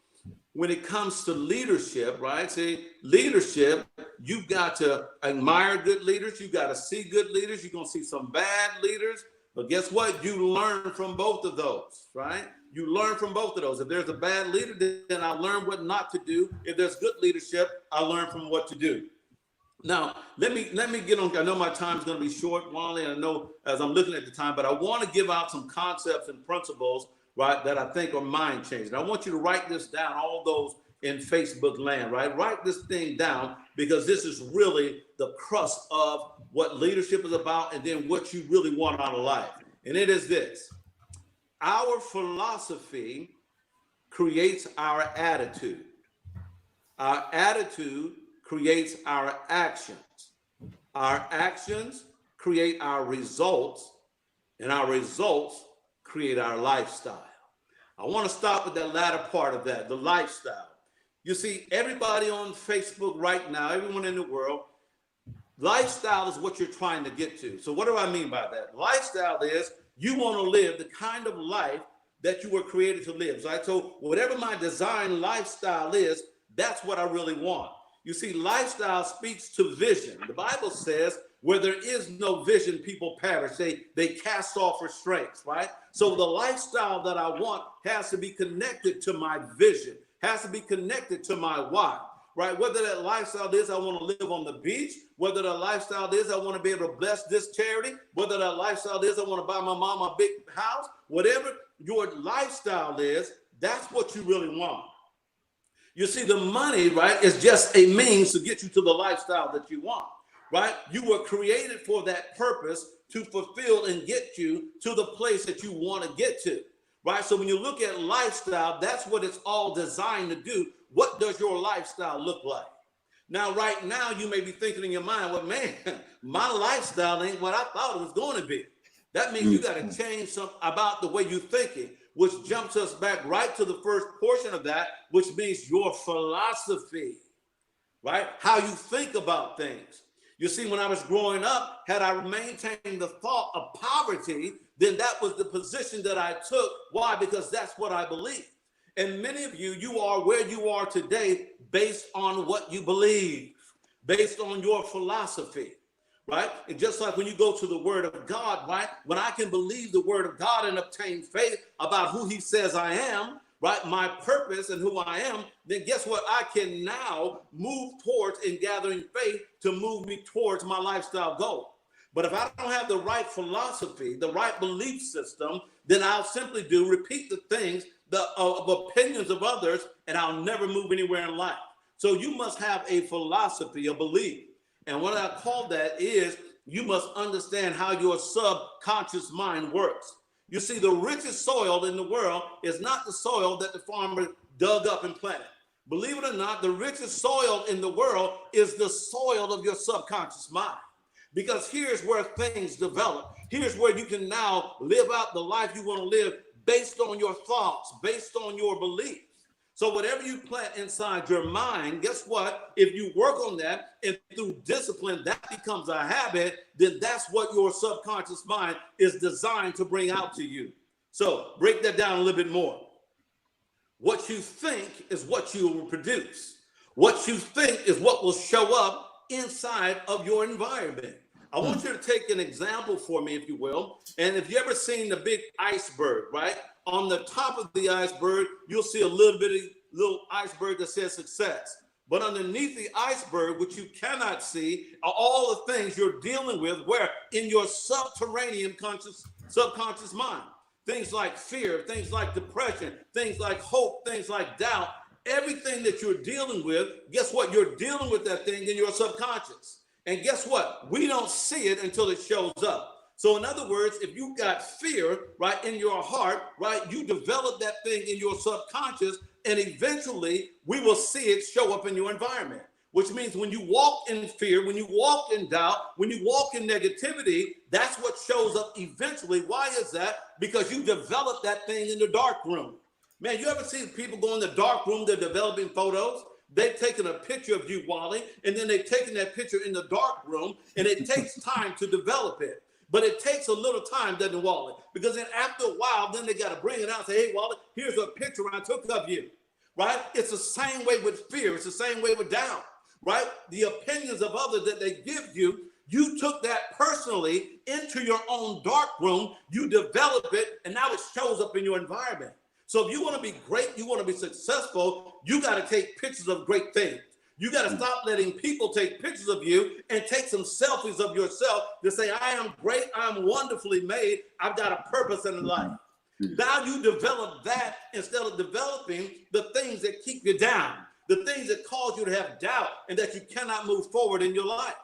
Speaker 3: when it comes to leadership, right? See, leadership, you've got to admire good leaders. You got to see good leaders. You're going to see some bad leaders. But guess what? You learn from both of those, right? You learn from both of those. If there's a bad leader, then I learn what not to do. If there's good leadership, I learn from what to do. Now, let me get on. I know my time's going to be short, Wally, and I know as I'm looking at the time, but I want to give out some concepts and principles, right, that I think are mind changing. I want you to write this down, all those in Facebook land, right? Write this thing down, because this is really the crust of what leadership is about, and then what you really want out of life. And it is this: our philosophy creates our attitude. Our attitude creates our actions. Our actions create our results, and our results create our lifestyle. I want to start with that latter part of that, the lifestyle. You see, everybody on Facebook right now, everyone in the world, Lifestyle is what you're trying to get to. So what do I mean by that? Lifestyle is you want to live the kind of life that you were created to live, right? So whatever my design lifestyle is, that's what I really want. You see, lifestyle speaks to vision. The Bible says where there is no vision, people perish. They cast off restraints, right? So the lifestyle that I want has to be connected to my vision, has to be connected to my why. Right? Whether that lifestyle is I want to live on the beach, whether that lifestyle is I want to be able to bless this charity, whether that lifestyle is I want to buy my mom a big house, whatever your lifestyle is, that's what you really want. You see, the money, right, is just a means to get you to the lifestyle that you want, right? You were created for that purpose to fulfill and get you to the place that you want to get to, right? So when you look at lifestyle, that's what it's all designed to do. What does your lifestyle look like? Now, right now, you may be thinking in your mind, well, man, my lifestyle ain't what I thought it was going to be. That means you got to change something about the way you're thinking, which jumps us back right to the first portion of that, which means your philosophy, right? How you think about things. You see, when I was growing up, had I maintained the thought of poverty, then that was the position that I took. Why? Because that's what I believe. And many of you, you are where you are today based on what you believe, based on your philosophy, right? And just like when you go to the word of God, right? When I can believe the word of God and obtain faith about who he says I am, right? My purpose and who I am, then guess what? I can now move towards in gathering faith to move me towards my lifestyle goal. But if I don't have the right philosophy, the right belief system, then I'll simply repeat the things of opinions of others, and I'll never move anywhere in life. So you must have a philosophy, a belief. And what I call that is you must understand how your subconscious mind works. You see, the richest soil in the world is not the soil that the farmer dug up and planted. Believe it or not, the richest soil in the world is the soil of your subconscious mind. Because here's where things develop. Here's where you can now live out the life you want to live based on your thoughts, based on your beliefs. So whatever you plant inside your mind, guess what? If you work on that and through discipline, that becomes a habit, then that's what your subconscious mind is designed to bring out to you. So break that down a little bit more. What you think is what you will produce. What you think is what will show up inside of your environment. I want you to take an example for me, if you will. And if you ever seen the big iceberg, right? On the top of the iceberg, you'll see a little iceberg that says success. But underneath the iceberg, which you cannot see, are all the things you're dealing with where in your subterranean subconscious mind. Things like fear, things like depression, things like hope, things like doubt. Everything that you're dealing with, guess what? You're dealing with that thing in your subconscious. And guess what? We don't see it until it shows up. So in other words, if you got fear, right, in your heart, right, you develop that thing in your subconscious, and eventually we will see it show up in your environment. Which means when you walk in fear, when you walk in doubt, when you walk in negativity, that's what shows up eventually. Why is that? Because you develop that thing in the dark room. Man, you ever see people go in the dark room, they're developing photos? They've taken a picture of you, Wally, and then they've taken that picture in the dark room, and it takes time to develop it. But it takes a little time, doesn't it, Wally? Because then after a while, then they got to bring it out and say, hey, Wally, here's a picture I took of you, right? It's the same way with fear. It's the same way with doubt, right? The opinions of others that they give you, you took that personally into your own dark room, you develop it, and now it shows up in your environment. So if you want to be great, you want to be successful, you got to take pictures of great things. You got to stop letting people take pictures of you and take some selfies of yourself to say, I am great, I'm wonderfully made, I've got a purpose in life. Now you develop that instead of developing the things that keep you down, the things that cause you to have doubt and that you cannot move forward in your life,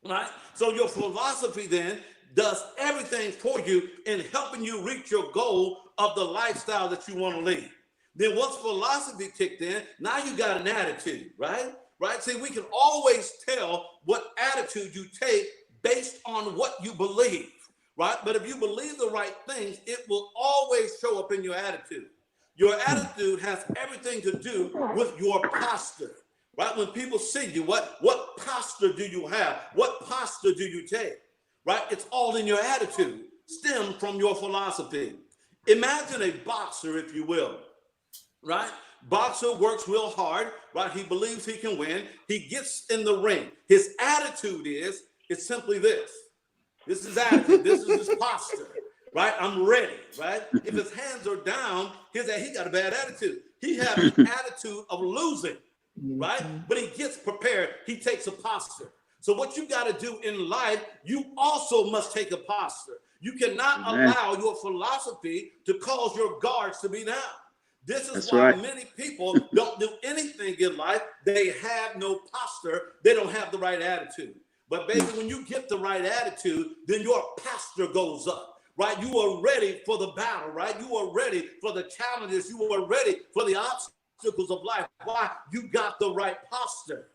Speaker 3: right? So your philosophy then does everything for you in helping you reach your goal of the lifestyle that you want to lead. Then once philosophy kicked in, now you got an attitude, right? Right? See, we can always tell what attitude you take based on what you believe, right? But if you believe the right things, it will always show up in your attitude. Your attitude has everything to do with your posture. right? When people see you, what posture do you have? What posture do you take, right? It's all in your attitude, stem from your philosophy. Imagine a boxer, if you will, right? Boxer works real hard, right? He believes he can win. He gets in the ring. His attitude is, it's simply this. This is attitude. This is his posture, right? I'm ready, right? If his hands are down, he got a bad attitude. He has an attitude of losing, right? But he gets prepared. He takes a posture. So what you got to do in life, you also must take a posture. You cannot allow your philosophy to cause your guards to be down. This is why many people don't do anything in life. They have no posture. They don't have the right attitude. But baby, when you get the right attitude, then your posture goes up, right? You are ready for the battle, right? You are ready for the challenges. You are ready for the obstacles of life. Why? You got the right posture.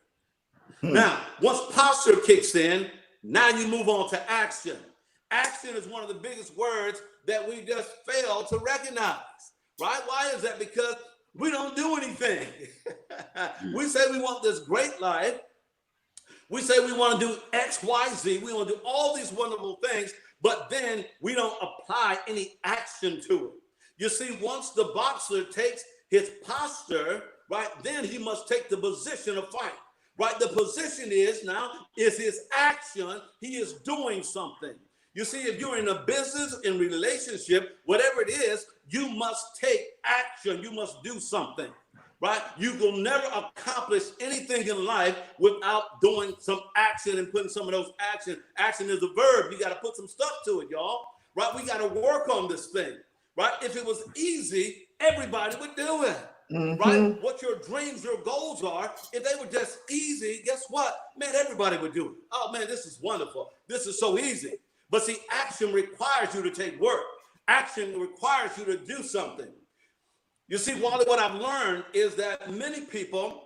Speaker 3: Now, once posture kicks in, now you move on to action. Action is one of the biggest words that we just fail to recognize, right? Why is that? Because we don't do anything. We say we want this great life. We say we want to do X, Y, Z. We want to do all these wonderful things, but then we don't apply any action to it. You see, once the boxer takes his posture, right, then he must take the position of fight, right? The position is his action. He is doing something. You see, if you're in a business, in relationship, whatever it is, you must take action. You must do something, right? You will never accomplish anything in life without doing some action and putting some of those action. Action is a verb. You got to put some stuff to it, y'all, right? We got to work on this thing, right? If it was easy, everybody would do it, right? What your dreams, your goals are, if they were just easy, guess what? Man, everybody would do it. Oh, man, this is wonderful. This is so easy. But see, action requires you to take work. Action requires you to do something. You see, Wally, what I've learned is that many people,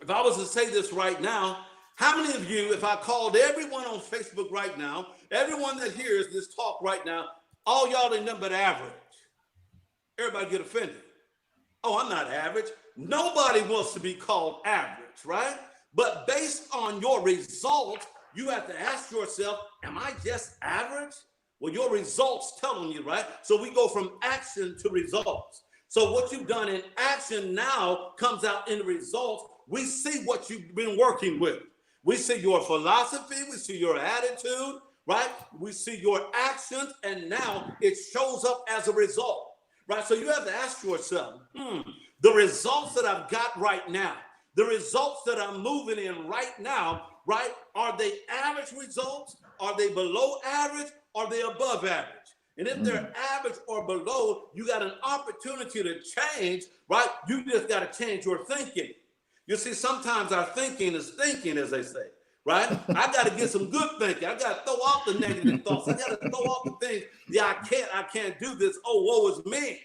Speaker 3: if I was to say this right now, how many of you, if I called everyone on Facebook right now, everyone that hears this talk right now, all y'all ain't nothing but average. Everybody get offended. Oh, I'm not average. Nobody wants to be called average, right? But based on your results, you have to ask yourself, am I just average? Well, your results telling you, right? So we go from action to results. So what you've done in action now comes out in the results. We see what you've been working with. We see your philosophy. We see your attitude, right? We see your actions, and now it shows up as a result, right? So you have to ask yourself, the results that I've got right now, the results that I'm moving in right now, right? Are they average results? Are they below average? Are they above average? And if they're average or below, you got an opportunity to change, right? You just got to change your thinking. You see, sometimes our thinking is thinking, as they say, right? I got to get some good thinking. I got to throw off the negative thoughts. I got to throw off the things. Yeah, I can't do this. Oh, woe is me,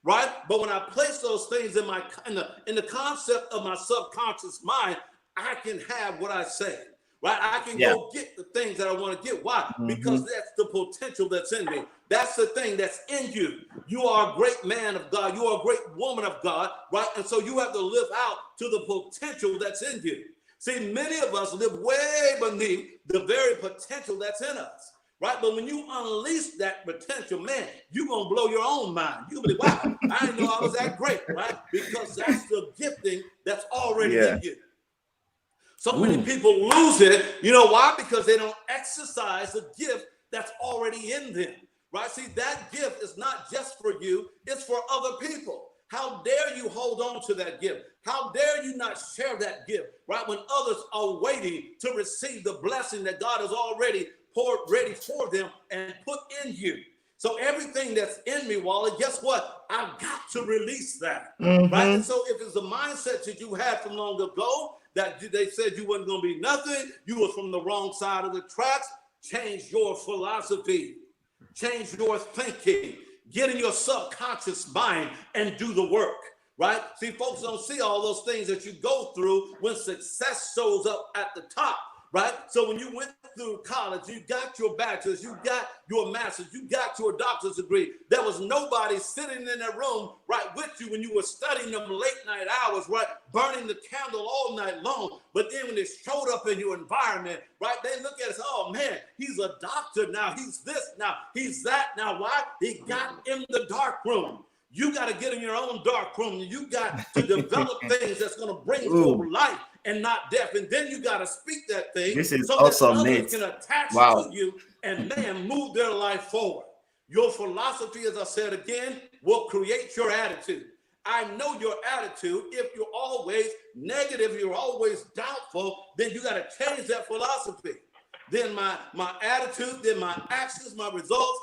Speaker 3: right? But when I place those things in the concept of my subconscious mind, I can have what I say. Right? I can go get the things that I want to get. Why? Because that's the potential that's in me. That's the thing that's in you. You are a great man of God. You are a great woman of God, right? And so you have to live out to the potential that's in you. See, many of us live way beneath the very potential that's in us, right? But when you unleash that potential, man, you're going to blow your own mind. You'll be like, wow, I didn't know I was that great, right? Because that's the gifting that's already in you. So many people lose it. You know why? Because they don't exercise the gift that's already in them, right? See, that gift is not just for you. It's for other people. How dare you hold on to that gift? How dare you not share that gift, right? When others are waiting to receive the blessing that God has already poured ready for them and put in you. So everything that's in me, Wally, guess what? I've got to release that, right? And so if it's the mindset that you had from long ago, that they said you wasn't going to be nothing, you were from the wrong side of the tracks, change your philosophy, change your thinking, get in your subconscious mind and do the work, right? See, folks don't see all those things that you go through when success shows up at the top, right? So when you went through college, you got your bachelor's, you got your master's, you got your doctor's degree. There was nobody sitting in that room right with you when you were studying them late night hours, right? Burning the candle all night long. But then when it showed up in your environment, right? They look at us, oh man, he's a doctor now, he's this now, he's that now. Why? He got in the dark room. You got to get in your own dark room. You got to develop things that's going to bring forth life and not death. And then you got to speak that thing
Speaker 1: This is
Speaker 3: so
Speaker 1: awesome,
Speaker 3: that others
Speaker 1: Nate.
Speaker 3: can attach
Speaker 1: Wow.
Speaker 3: to you and, man, move their life forward. Your philosophy, as I said again, will create your attitude. I know your attitude. If you're always negative, you're always doubtful, then you got to change that philosophy. Then my attitude, then my actions, my results,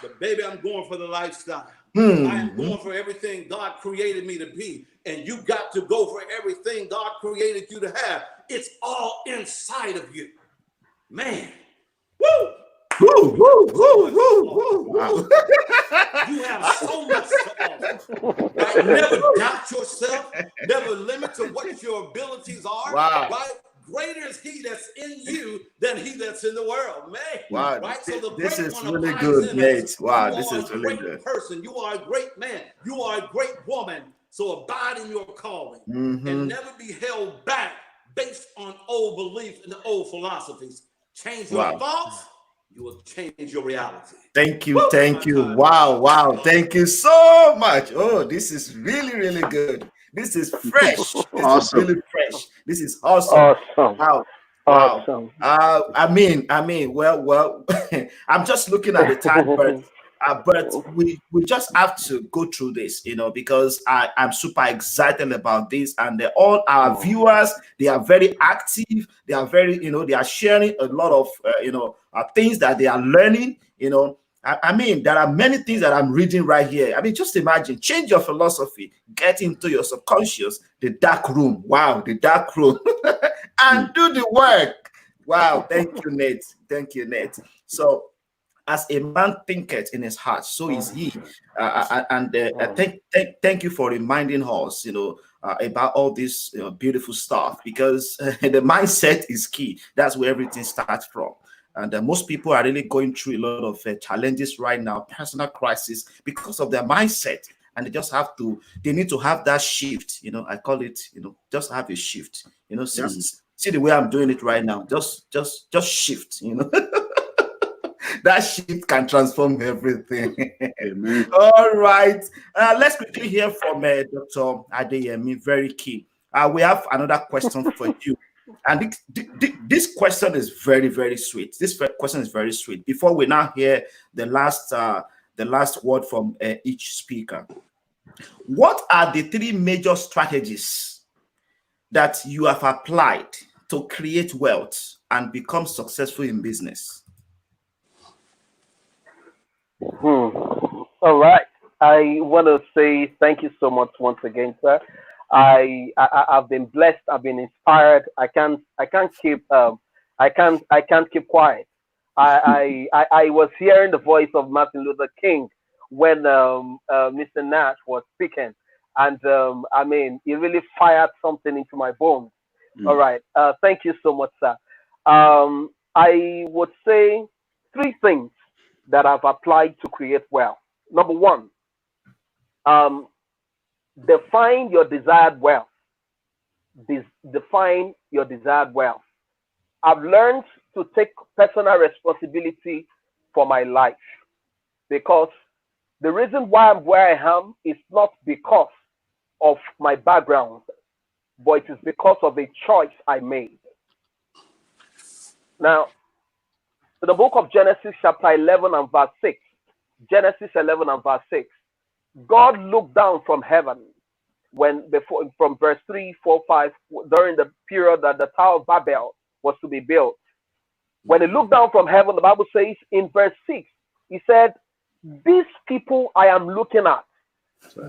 Speaker 3: but baby, I'm going for the lifestyle. I am going for everything God created me to be. And you got to go for everything God created you to have. It's all inside of you. Man. Woo!
Speaker 1: Woo, woo, woo, woo, woo, woo.
Speaker 3: You have so much to offer. Right? Never doubt yourself. Never limit to what your abilities are.
Speaker 1: Wow.
Speaker 3: Right? Greater is he that's in you than he that's in the world, man.
Speaker 1: Wow,
Speaker 3: right? So the
Speaker 1: this
Speaker 3: great
Speaker 1: is
Speaker 3: one
Speaker 1: really
Speaker 3: abides
Speaker 1: good,
Speaker 3: in
Speaker 1: Nate.
Speaker 3: us.
Speaker 1: Wow,
Speaker 3: You
Speaker 1: this
Speaker 3: are
Speaker 1: is
Speaker 3: a
Speaker 1: really
Speaker 3: great
Speaker 1: good.
Speaker 3: person. You are a great man. You are a great woman. So abide in your calling and never be held back based on old beliefs and the old philosophies. Change your
Speaker 1: Wow.
Speaker 3: thoughts, you will change your reality.
Speaker 1: Thank you,
Speaker 3: Woo!
Speaker 1: thank you. Wow, wow. Thank you so much. Oh, this is really, really good. This is fresh. This is
Speaker 2: Awesome.
Speaker 1: really fresh. This is awesome.
Speaker 4: Awesome.
Speaker 1: Wow. Wow.
Speaker 4: Awesome.
Speaker 1: Well, I'm just looking at the time, but we just have to go through this, because I'm super excited about this, and all our viewers, they are very active. They are very, they are sharing a lot of, things that they are learning. There are many things that I'm reading right here. Just imagine, change your philosophy, get into your subconscious, the dark room. Wow, the dark room, and do the work. Wow, thank you, Nate. Thank you, Nate. So, as a man thinketh in his heart, so is he. Thank you for reminding us, about all this beautiful stuff, because the mindset is key. That's where everything starts from. And most people are really going through a lot of challenges right now, personal crisis, because of their mindset. And they need to have that shift. I call it, just have a shift. See the way I'm doing it right now. Just shift. That shift can transform everything.
Speaker 2: Amen.
Speaker 1: All right. Let's quickly hear from Dr. Adeyemi. Very key. We have another question for you. And this question is very, very sweet. This question is very sweet. Before we now hear the last word from each speaker, what are the 3 major strategies that you have applied to create wealth and become successful in business?
Speaker 4: All right. I want to say thank you so much once again, sir. I've been blessed. I've been inspired. I can't keep quiet. I was hearing the voice of Martin Luther King when Mr. Nash was speaking, and it really fired something into my bones. All right. Thank you so much, sir. I would say 3 things that I've applied to create wealth. Number 1, define your desired wealth. Define your desired wealth. I've learned to take personal responsibility for my life, because the reason why I'm where I am is not because of my background, but it is because of a choice I made. Now, in the book of Genesis, chapter 11 and verse 6, Genesis 11 and verse 6, God looked down from heaven from verse 3, 4, 5, during the period that the Tower of Babel was to be built. When he looked down from heaven, the Bible says in verse 6, he said, "These people I am looking at,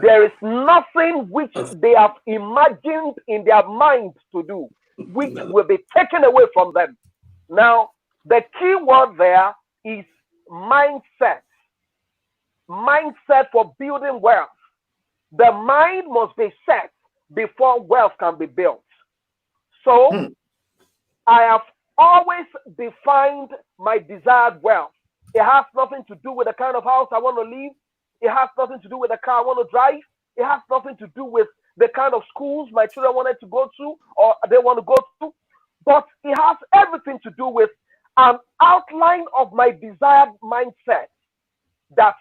Speaker 4: there is nothing which they have imagined in their minds to do, which will be taken away from them." Now, the key word there is mindset. Mindset for building wealth. The mind must be set before wealth can be built. So I have always defined my desired wealth. It has nothing to do with the kind of house I want to live. It has nothing to do with the car I want to drive. It has nothing to do with the kind of schools my children wanted to go to or they want to go to. But it has everything to do with an outline of my desired mindset that,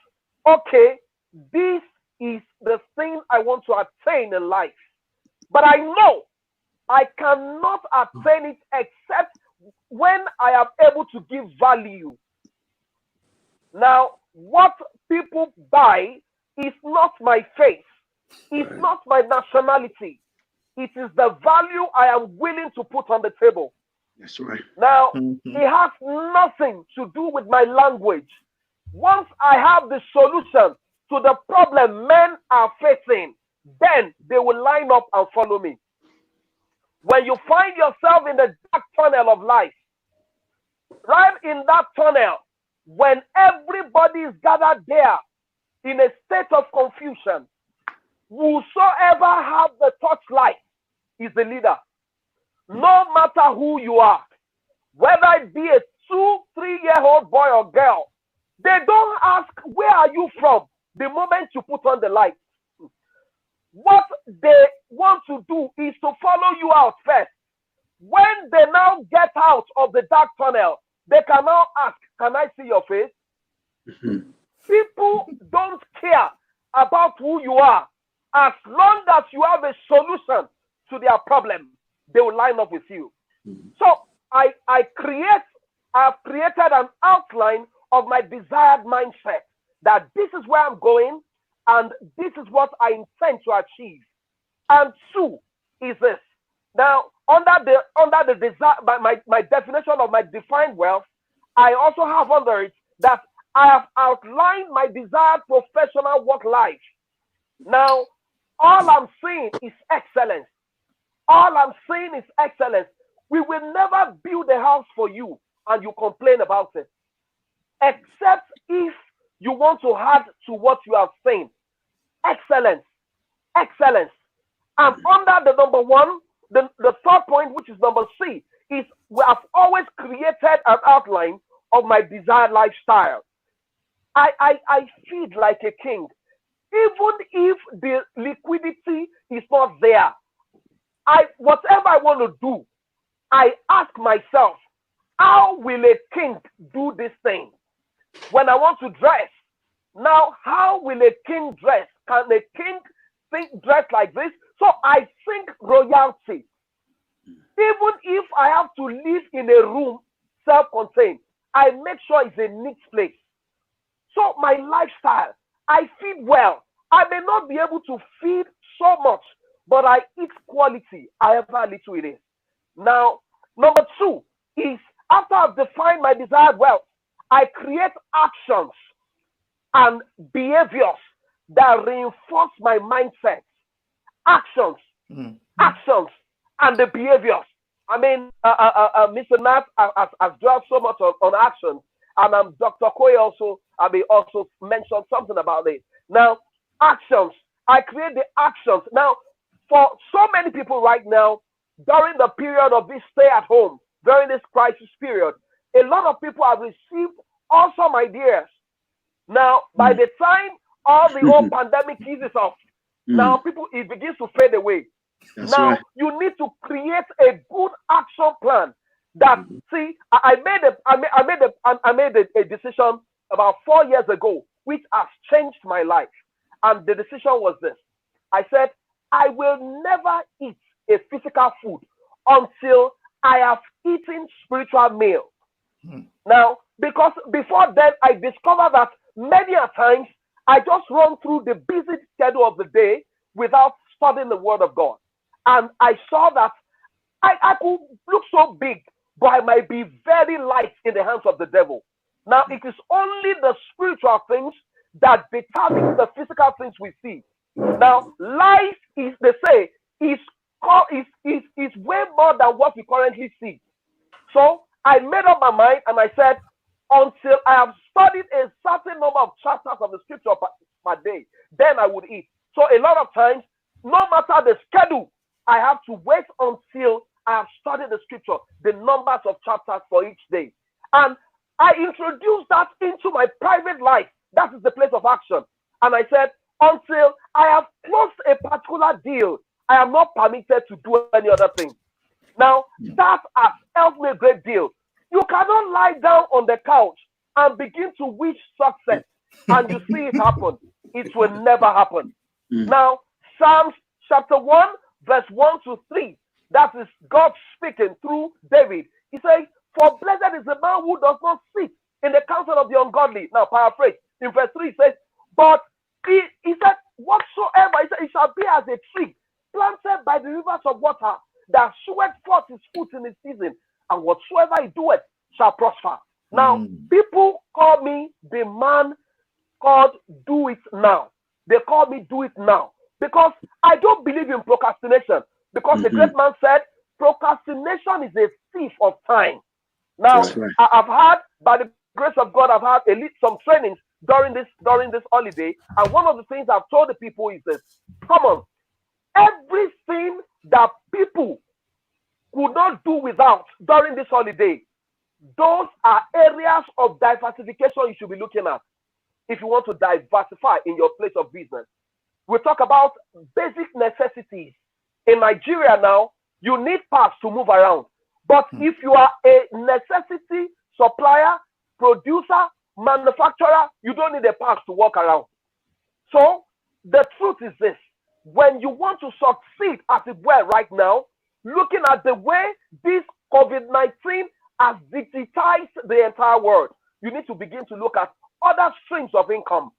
Speaker 4: okay, this is the thing I want to attain in life. But I know I cannot attain it except when I am able to give value. Now, what people buy is not my face, it's not my nationality, it is the value I am willing to put on the table.
Speaker 2: That's right.
Speaker 4: Now, it has nothing to do with my language. Once I have the solution to the problem men are facing, then they will line up and follow me. When you find yourself in the dark tunnel of life, right in that tunnel, when everybody is gathered there in a state of confusion, whosoever have the torchlight is the leader. No matter who you are, whether it be a 2-3-year-old boy or girl, they don't ask, where are you from, the moment you put on the light. What they want to do is to follow you out first. When they now get out of the dark tunnel, they can now ask, can I see your face? People don't care about who you are. As long as you have a solution to their problem, they will line up with you. So I've created an outline of my desired mindset that this is where I'm going and this is what I intend to achieve. And two is this. Now, under the desire, my definition of my defined wealth, I also have under it that I have outlined my desired professional work life. Now, all I'm seeing is excellence. All I'm saying is excellence. We will never build a house for you and you complain about it. Except if you want to add to what you are saying. Excellence. Excellence. And under the number one, the third point, which is number C, is we have always created an outline of my desired lifestyle. I feed like a king. Even if the liquidity is not there, whatever I want to do, I ask myself, how will a king do this thing? When I want to dress, now how will a king dress? Can a king dress like this? So I think royalty. Even if I have to live in a room self-contained, I make sure it's a neat place. So my lifestyle, I feed well. I may not be able to feed so much, but I eat quality, however little it is. Now, number two is after I've defined my desired wealth, I create actions and behaviors that reinforce my mindset. Actions, actions, and the behaviors. I mean, Mr. Nat has dwelt so much on actions, and Dr. Koye also mentioned something about it. Now, actions. I create the actions. Now, for so many people right now, during the period of this stay at home, during this crisis period, a lot of people have received awesome ideas. Now, by the time all the whole pandemic eases off, now it begins to fade away.
Speaker 2: That's
Speaker 4: now
Speaker 2: right.
Speaker 4: you need to create a good action plan. That see, I made a decision about 4 years ago, which has changed my life. And the decision was this: I said, I will never eat a physical food until I have eaten spiritual meal. Now, because before then, I discovered that many a times I just run through the busy schedule of the day without studying the Word of God. And I saw that I could look so big, but I might be very light in the hands of the devil. Now, it is only the spiritual things that determine the physical things we see. Now, life is, they say, is way more than what we currently see. So I made up my mind and I said, until I have studied a certain number of chapters of the scripture per day, then I would eat. So a lot of times, no matter the schedule, I have to wait until I have studied the scripture, the numbers of chapters for each day. And I introduced that into my private life. That is the place of action. And I said, until I have closed a particular deal, I am not permitted to do any other thing. Now, that has helped me a great deal. You cannot lie down on the couch and begin to wish success and you see it happen. It will never happen. Now, Psalms chapter 1, verse 1 to 3, that is God speaking through David. He says, for blessed is the man who does not sit in the counsel of the ungodly. Now, paraphrase. In verse 3, he says, but he said, whatsoever, he said, it shall be as a tree planted by the rivers of water that sheweth forth his fruit in his season, and whatsoever he doeth shall prosper. Now, people call me the man called do it now. They call me do it now because I don't believe in procrastination. Because the great man said, procrastination is a thief of time. Now,
Speaker 2: right.
Speaker 4: I've had, by the grace of God, I've had some trainings during this holiday, and one of the things I've told the people is this: come on, everything that people could not do without during this holiday, those are areas of diversification you should be looking at if you want to diversify in your place of business. We talk about basic necessities. In Nigeria now, you need parts to move around. But if you are a necessity supplier, producer, manufacturer, you don't need a parts to walk around. So the truth is this: when you want to succeed as it were right now, looking at the way this COVID-19 has digitized the entire world, you need to begin to look at other streams of income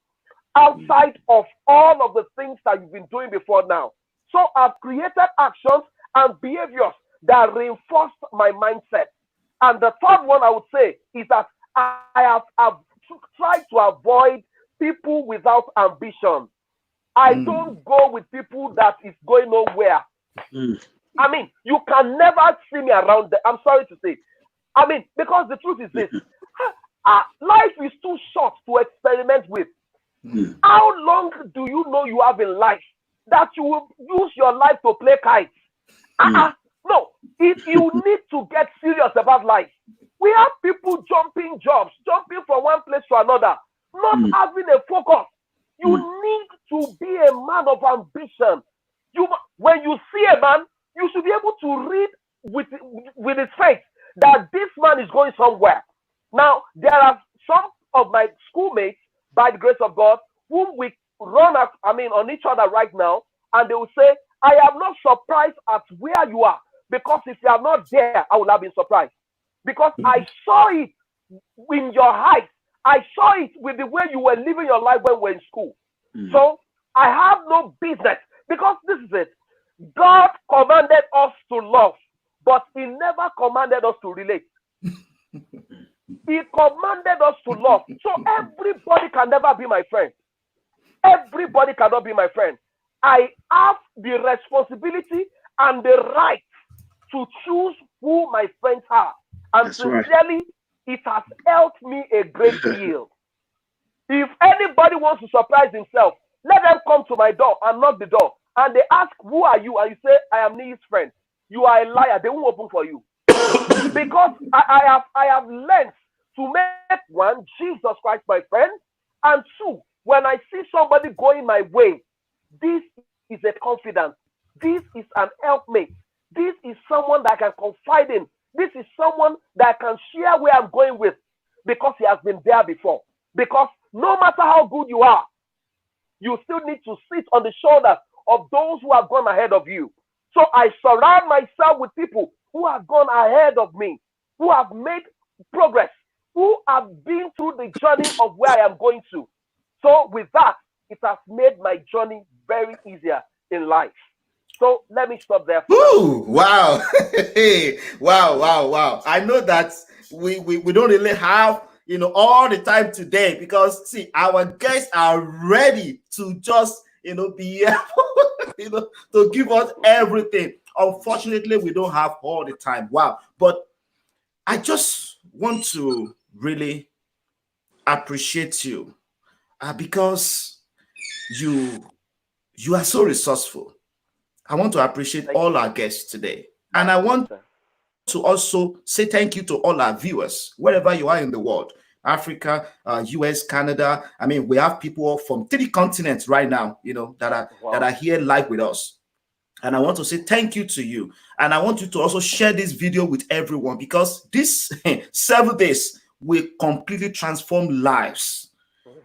Speaker 4: outside of all of the things that you've been doing before now. So I've created actions and behaviors that reinforced my mindset. And the third one I would say is that I've tried to avoid people without ambition. I don't go with people that is going nowhere. I mean, you can never see me around them. I'm sorry to say. I mean, because the truth is this: life is too short to experiment with. How long do you know you have in life that you will use your life to play kites? No, if you need to get serious about life, we have people jumping jobs, jumping from one place to another, not having a focus. You need to be a man of ambition. When you see a man, you should be able to read with his face that this man is going somewhere. Now, there are some of my schoolmates, by the grace of God, whom we run on each other right now, and they will say, I am not surprised at where you are, because if you are not there, I would have been surprised. Because I saw it in your eyes. I saw it with the way you were living your life when we were in school. So I have no business, because this is it. God commanded us to love, but he never commanded us to relate. He commanded us to love. So everybody can never be my friend. Everybody cannot be my friend. I have the responsibility and the right to choose who my friends are. And
Speaker 2: That's
Speaker 4: sincerely, it has helped me a great deal. If anybody wants to surprise himself, let them come to my door and knock the door. And they ask, who are you? And you say, I am Niyi's friend. You are a liar. They won't open for you. Because I have learned to make, one, Jesus Christ my friend, and two, when I see somebody going my way, this is a confidence. This is an helpmate. This is someone that I can confide in. This is someone that I can share where I'm going with, because he has been there before. Because no matter how good you are, you still need to sit on the shoulders of those who have gone ahead of you. So I surround myself with people who have gone ahead of me, who have made progress, who have been through the journey of where I am going to. So with that, it has made my journey very easier in life. So let me stop there.
Speaker 1: Ooh, wow. wow. I know that we don't really have all the time today, because see, our guests are ready to just be to give us everything. Unfortunately, we don't have all the time. Wow. But I just want to really appreciate you, because you are so resourceful. I want to appreciate all our guests today. And I
Speaker 4: Yes,
Speaker 1: want
Speaker 4: sir.
Speaker 1: to also say thank you to all our viewers, wherever you are in the world. Africa, US, Canada. I mean, we have people from 3 continents right now, that
Speaker 4: Wow.
Speaker 1: are here live with us. And I want to say thank you to you. And I want you to also share this video with everyone, because this 7 days will completely transform lives.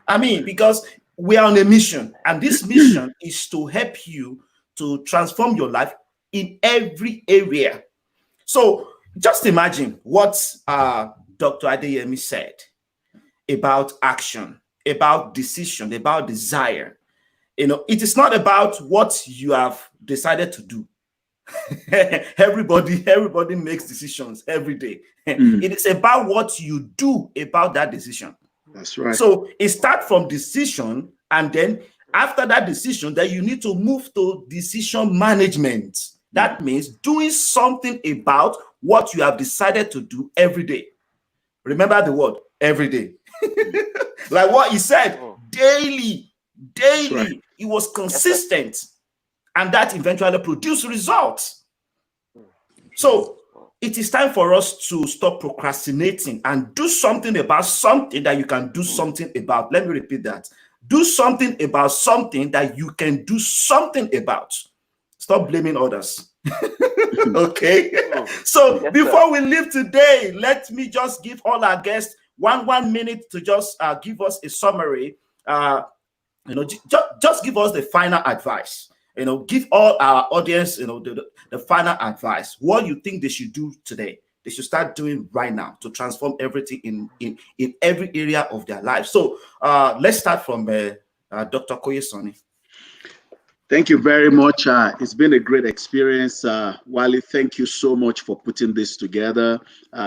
Speaker 1: I mean, because we are on a mission, and this mission is to help you to transform your life in every area. So just imagine what Dr. Adeyemi said about action, about decision, about desire. It is not about what you have decided to do. everybody makes decisions every day.
Speaker 2: Mm,
Speaker 1: It is about what you do about that decision.
Speaker 2: that's right.
Speaker 1: So it starts from decision, and then after that decision, then you need to move to decision management.
Speaker 2: Mm,
Speaker 1: That means doing something about what you have decided to do every day. Remember the word every day.
Speaker 2: mm,
Speaker 1: Like what he said,
Speaker 4: Mm.
Speaker 1: daily,
Speaker 2: that's right.
Speaker 1: daily. It was
Speaker 4: Yes, sir.
Speaker 1: consistent, and that eventually produced results.
Speaker 4: Mm.
Speaker 1: So it is time for us to stop procrastinating and do something about something that you can do
Speaker 2: Mm,
Speaker 1: something about. Let me repeat that. Do something about something that you can do something about. Stop blaming others. Okay.
Speaker 4: Mm.
Speaker 1: So
Speaker 4: Yes, sir.
Speaker 1: before we leave today, let me just give all our guests one minute to just give us a summary. Just give us the final advice. Give all our audience, the final advice. What you think they should do today, they should start doing right now to transform everything in every area of their life. So let's start from Dr. Koye Sanni.
Speaker 2: Thank you very much. It's been a great experience. Wally, thank you so much for putting this together.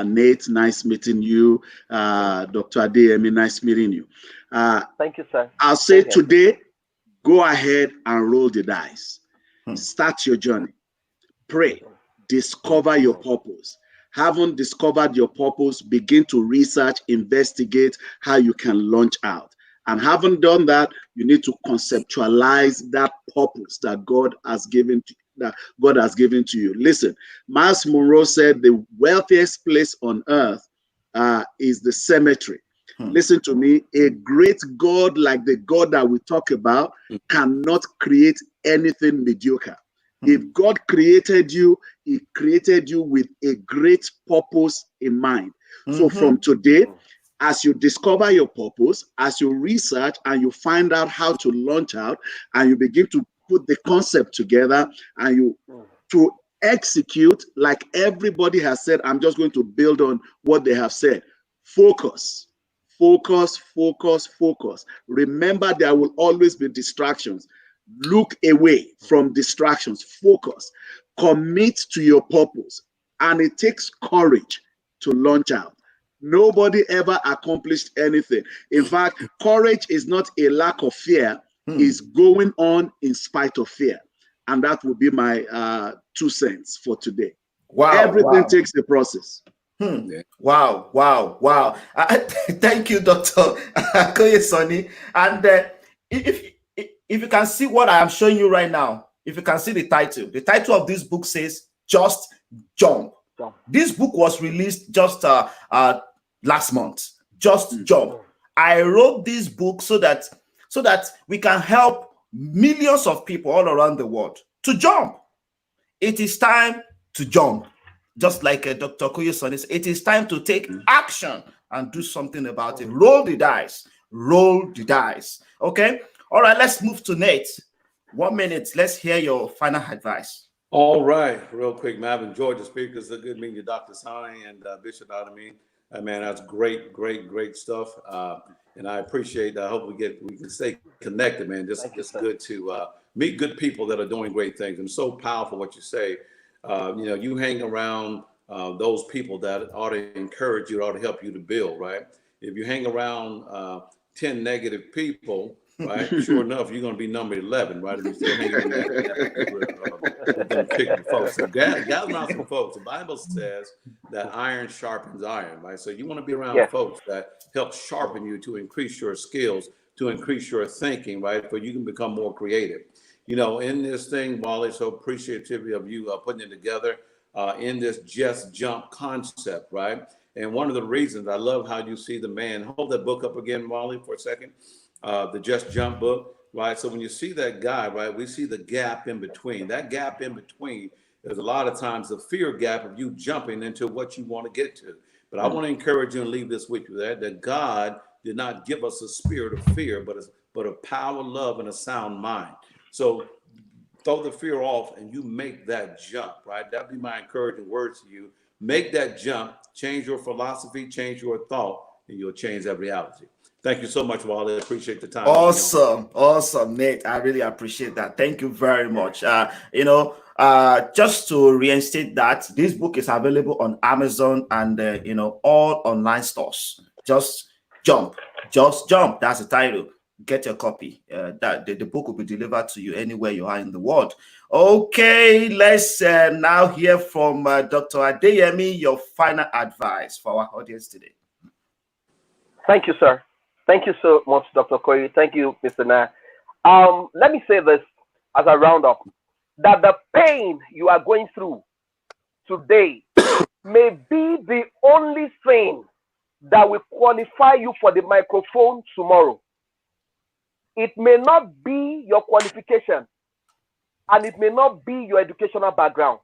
Speaker 2: Nate, nice meeting you. Dr. Adeyemi, nice meeting you. Uh,
Speaker 4: Thank you, sir.
Speaker 2: I'll say
Speaker 4: Same here, sir.
Speaker 2: today, go ahead and roll the dice.
Speaker 1: Hmm.
Speaker 2: Start your journey. Pray.
Speaker 1: Hmm.
Speaker 2: Discover your purpose. Haven't discovered your purpose, begin to research, investigate how you can launch out. And haven't done that, you need to conceptualize that purpose that God has given to you. Listen, Miles Monroe said the wealthiest place on earth is the cemetery.
Speaker 1: Hmm.
Speaker 2: Listen to me, a great God like the God that we talk about cannot create anything mediocre. If
Speaker 1: Hmm.
Speaker 2: God created you, He created you with a great purpose in mind. So from
Speaker 1: Mhm.
Speaker 2: today, as you discover your purpose, as you research and you find out how to launch out, and you begin to put the concept together, and you to execute, like everybody has said, I'm just going to build on what they have said. Focus, focus, focus, focus. Remember, there will always be distractions. Look away from distractions. Focus. Commit to your purpose. And it takes courage to launch out. Nobody ever accomplished anything. In fact, courage is not a lack of fear,
Speaker 1: Hmm.
Speaker 2: it's going on in spite of fear. And that would be my 2 cents for today.
Speaker 1: Wow,
Speaker 2: Everything
Speaker 1: wow.
Speaker 2: takes a process.
Speaker 1: Hmm.
Speaker 3: Yeah.
Speaker 1: Wow, wow, wow. Thank you, Dr. Koye Sonny. And if you can see what I am showing you right now, if you can see the title of this book says Just Jump.
Speaker 4: So,
Speaker 1: This book was released just last month. Just
Speaker 2: Mm.
Speaker 1: Jump. I wrote this book so that we can help millions of people all around the world to jump. It is time to jump. Just like Dr. Koye said, it is time to take action and do something about it. Roll the dice. Roll the dice. Okay? All right, let's move to Nate. 1 minute. Let's hear your final advice.
Speaker 3: All right, real quick, man. I've enjoyed the speakers. It's good meeting you, Dr. Sanni and Bishop Adeyemi. Man, that's great, great, great stuff. And I appreciate. I hope we can stay connected, man.
Speaker 4: thank you,
Speaker 3: Just
Speaker 4: sir.
Speaker 3: good to meet good people that are doing great things. And so powerful what you say. You hang around those people that ought to encourage you, ought to help you to build, right? If you hang around 10 negative people, right? Sure enough, you're going to be number 11, right? If you're still hanging in that particular with them kicking folks. So gather around some folks. The Bible says that iron sharpens iron, right? So you want to be around
Speaker 4: Yes.
Speaker 3: folks that help sharpen you to increase your skills, to increase your thinking, right? For you can become more creative. In this thing, Wally, so appreciative of you putting it together. in this just jump concept, right? And one of the reasons I love how you see the man, hold that book up again, Molly, for a second, the Just Jump book, right? So when you see that guy, right, we see the gap in between. That gap in between is a lot of times the fear gap of you jumping into what you want to get to. But I want to encourage you and leave this with you that God did not give us a spirit of fear, but a power, love, and a sound mind. So throw the fear off and you make that jump, right? That'd be my encouraging words to you. Make that jump, change your philosophy, change your thought, and you'll change that reality. Thank you so much, Wally. I appreciate the time.
Speaker 1: Awesome, Nate. I really appreciate that. Thank you very much. Just to reinstate that, this book is available on Amazon and all online stores. Just jump. That's the title. Get your copy. That the book will be delivered to you anywhere you are in the world. Okay, let's now hear from Dr. Adeyemi, your final advice for our audience today.
Speaker 4: Thank you, sir. Thank you so much, Dr. Koye. Thank you, Mr. Nair. Let me say this as I round up, that the pain you are going through today may be the only thing that will qualify you for the microphone tomorrow. It may not be your qualification, and it may not be your educational background.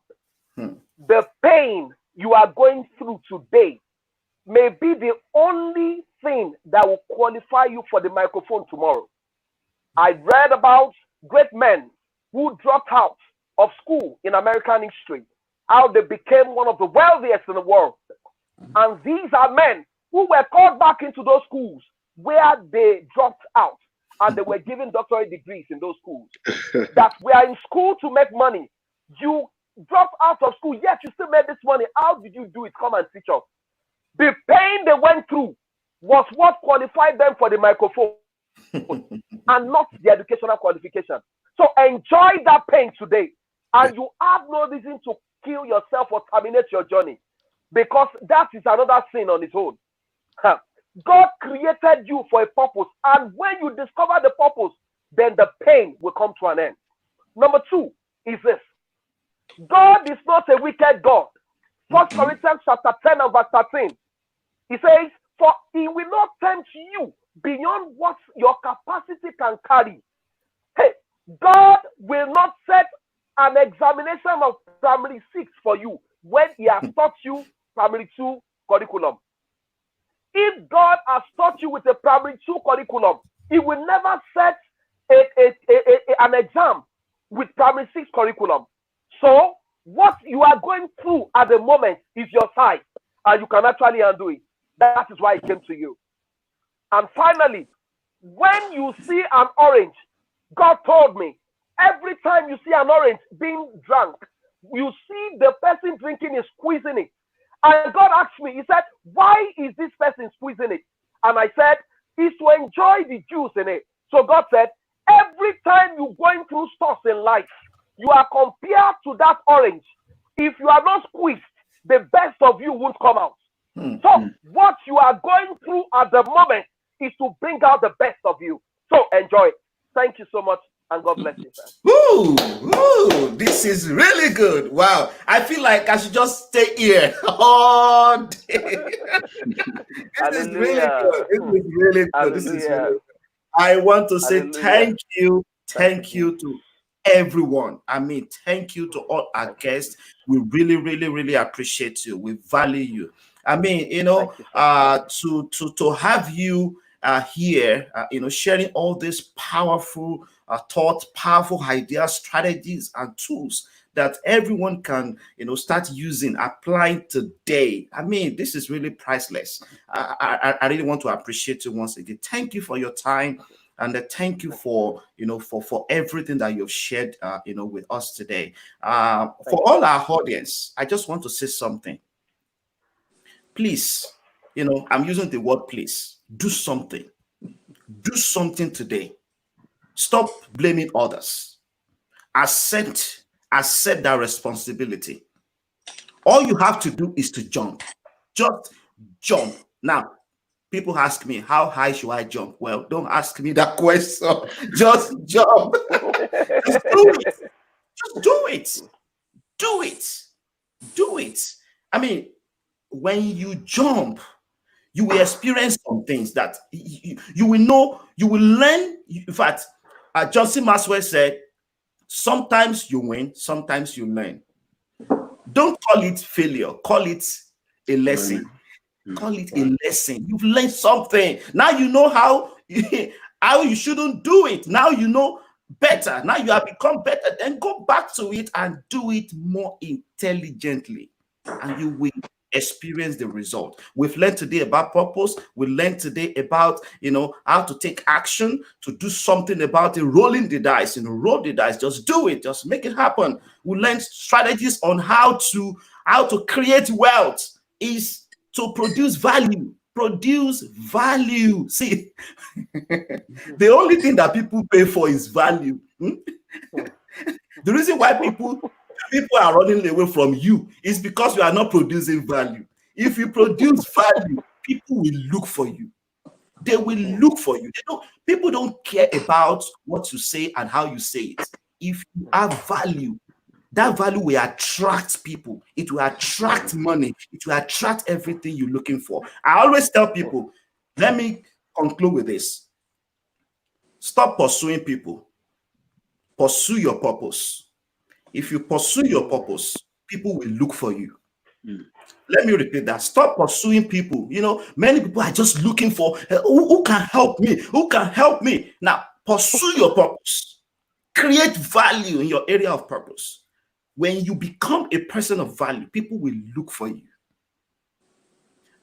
Speaker 4: The pain you are going through today may be the only thing that will qualify you for the microphone tomorrow. I read about great men who dropped out of school in American history, how they became one of the wealthiest in the world. And these are men who were called back into those schools where they dropped out, and they were given doctorate degrees in those schools. That we are in school to make money. You dropped out of school, yet you still made this money. How did you do it? Come and teach us. The pain they went through was what qualified them for the microphone and not the educational qualification. So enjoy that pain today, and you have no reason to kill yourself or terminate your journey, because that is another sin on its own. God created you for a purpose, and when you discover the purpose, then the pain will come to an end. Number two is this: God is not a wicked God. 1 Corinthians chapter 10 and verse 13. He says, for he will not tempt you beyond what your capacity can carry. Hey, God will not set an examination of primary 6 for you when he has taught you primary 2 curriculum. If God has taught you with a primary 2 curriculum, he will never set an exam with primary 6 curriculum. So what you are going through at the moment is your size, and you can actually undo it. That is why it came to you. And finally, when you see an orange, God told me, every time you see an orange being drunk, you see the person drinking is squeezing it. And God asked me, he said, why is this person squeezing it? And I said, it's to enjoy the juice in it. So God said, every time you're going through stuff in life, you are compared to that orange. If you are not squeezed, the best of you won't come out. So what you are going through at the moment is to bring out the best of you. So enjoy it. Thank you so much, and God bless you, sir.
Speaker 1: Ooh, this is really good. Wow. I feel like I should just stay here all day. This is really good. This is really good. This is really good. I want to say thank you to everyone. I mean, thank you to all our guests. We really, really, really appreciate you. We value you. I mean, to have you here, sharing all these powerful thoughts, powerful ideas, strategies, and tools that everyone can, start using, applying today. I mean, this is really priceless. I really want to appreciate you once again. Thank you for your time. And thank you for for everything that you've shared with us today. For all our audience, I just want to say something. Please, I'm using the word please. Do something. Do something today. Stop blaming others. Accept that responsibility. All you have to do is to jump. Just jump. Now, people ask me, how high should I jump? Well, don't ask me that question. Just jump. Just do it. Just do it. Do it. Do it. I mean, when you jump, you will experience some things that you will know, you will learn. In fact, Johnson Maxwell said, sometimes you win, sometimes you learn. Don't call it failure, call it a lesson.
Speaker 2: Learning. Mm.
Speaker 1: Call it a lesson. You've learned something. Now you know how how you shouldn't do it. Now you know better. Now you have become better. Then go back to it and do it more intelligently, and you will experience the result. We've learned today about purpose. We learned today about how to take action, to do something about it, rolling the dice. Roll the dice. Just do it. Just make it happen. We learned strategies on how to create wealth. Is to produce value. Produce value. See, the only thing that people pay for is value. The reason why people are running away from you is because you are not producing value. If you produce value, people will look for you. They will look for you. People don't care about what you say and how you say it. If you have value, that value will attract people. It will attract money. It will attract everything you're looking for. I always tell people, let me conclude with this. Stop pursuing people. Pursue your purpose. If you pursue your purpose, people will look for you. Let me repeat that. Stop pursuing people. Many people are just looking for who can help me? Who can help me? Now, pursue your purpose. Create value in your area of purpose. When you become a person of value, people will look for you.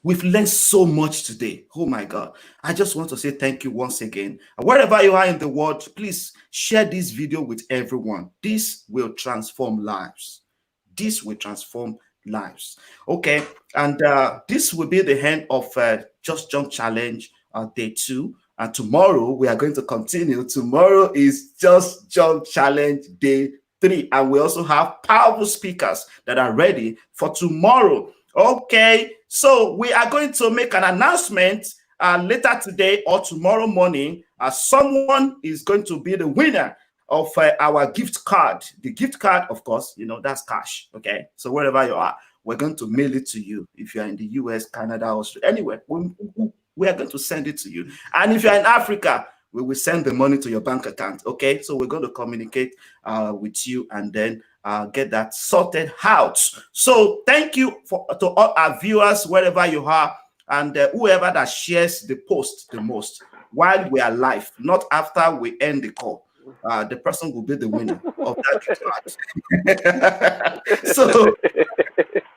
Speaker 1: We've learned so much today. Oh my God. I just want to say thank you once again. Wherever you are in the world, please share this video with everyone. This will transform lives. This will transform lives. Okay. And this will be the end of Just Jump Challenge day 2. And tomorrow we are going to continue. Tomorrow is Just Jump Challenge day 3. And we also have powerful speakers that are ready for tomorrow. Okay, so we are going to make an announcement later today or tomorrow morning. Someone is going to be the winner of our gift card. The gift card, of course, that's cash. Okay, so wherever you are, we're going to mail it to you. If you're in the US, Canada, Australia, anywhere, we are going to send it to you. And if you're in Africa, we will send the money to your bank account. Okay, so we're going to communicate with you and then get that sorted out. So thank you to all our viewers wherever you are, and whoever that shares the post the most while we are live, not after we end the call. The person will be the winner of that gift card. So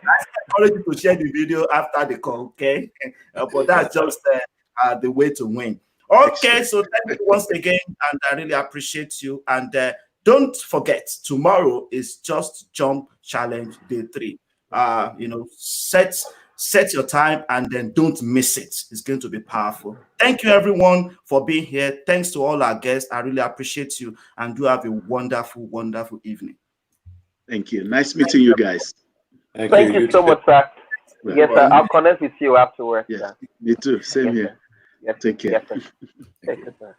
Speaker 1: I encourage you to share the video after the call, okay? But that's just the way to win. Okay, so thank you once again, and I really appreciate you. And don't forget, tomorrow is Just Jump Challenge day 3. Set your time and then don't miss it. It's going to be powerful. Thank you, everyone, for being here. Thanks to all our guests. I really appreciate you, and do have a wonderful, wonderful evening.
Speaker 2: Thank you. Nice meeting you guys.
Speaker 4: Thank you so much, sir.
Speaker 2: Well,
Speaker 4: Yes, sir. I'll connect with you afterwards.
Speaker 2: Yes, me too. Same here.
Speaker 4: Yes,
Speaker 2: Take care.
Speaker 4: yes, sir. Thank you, sir.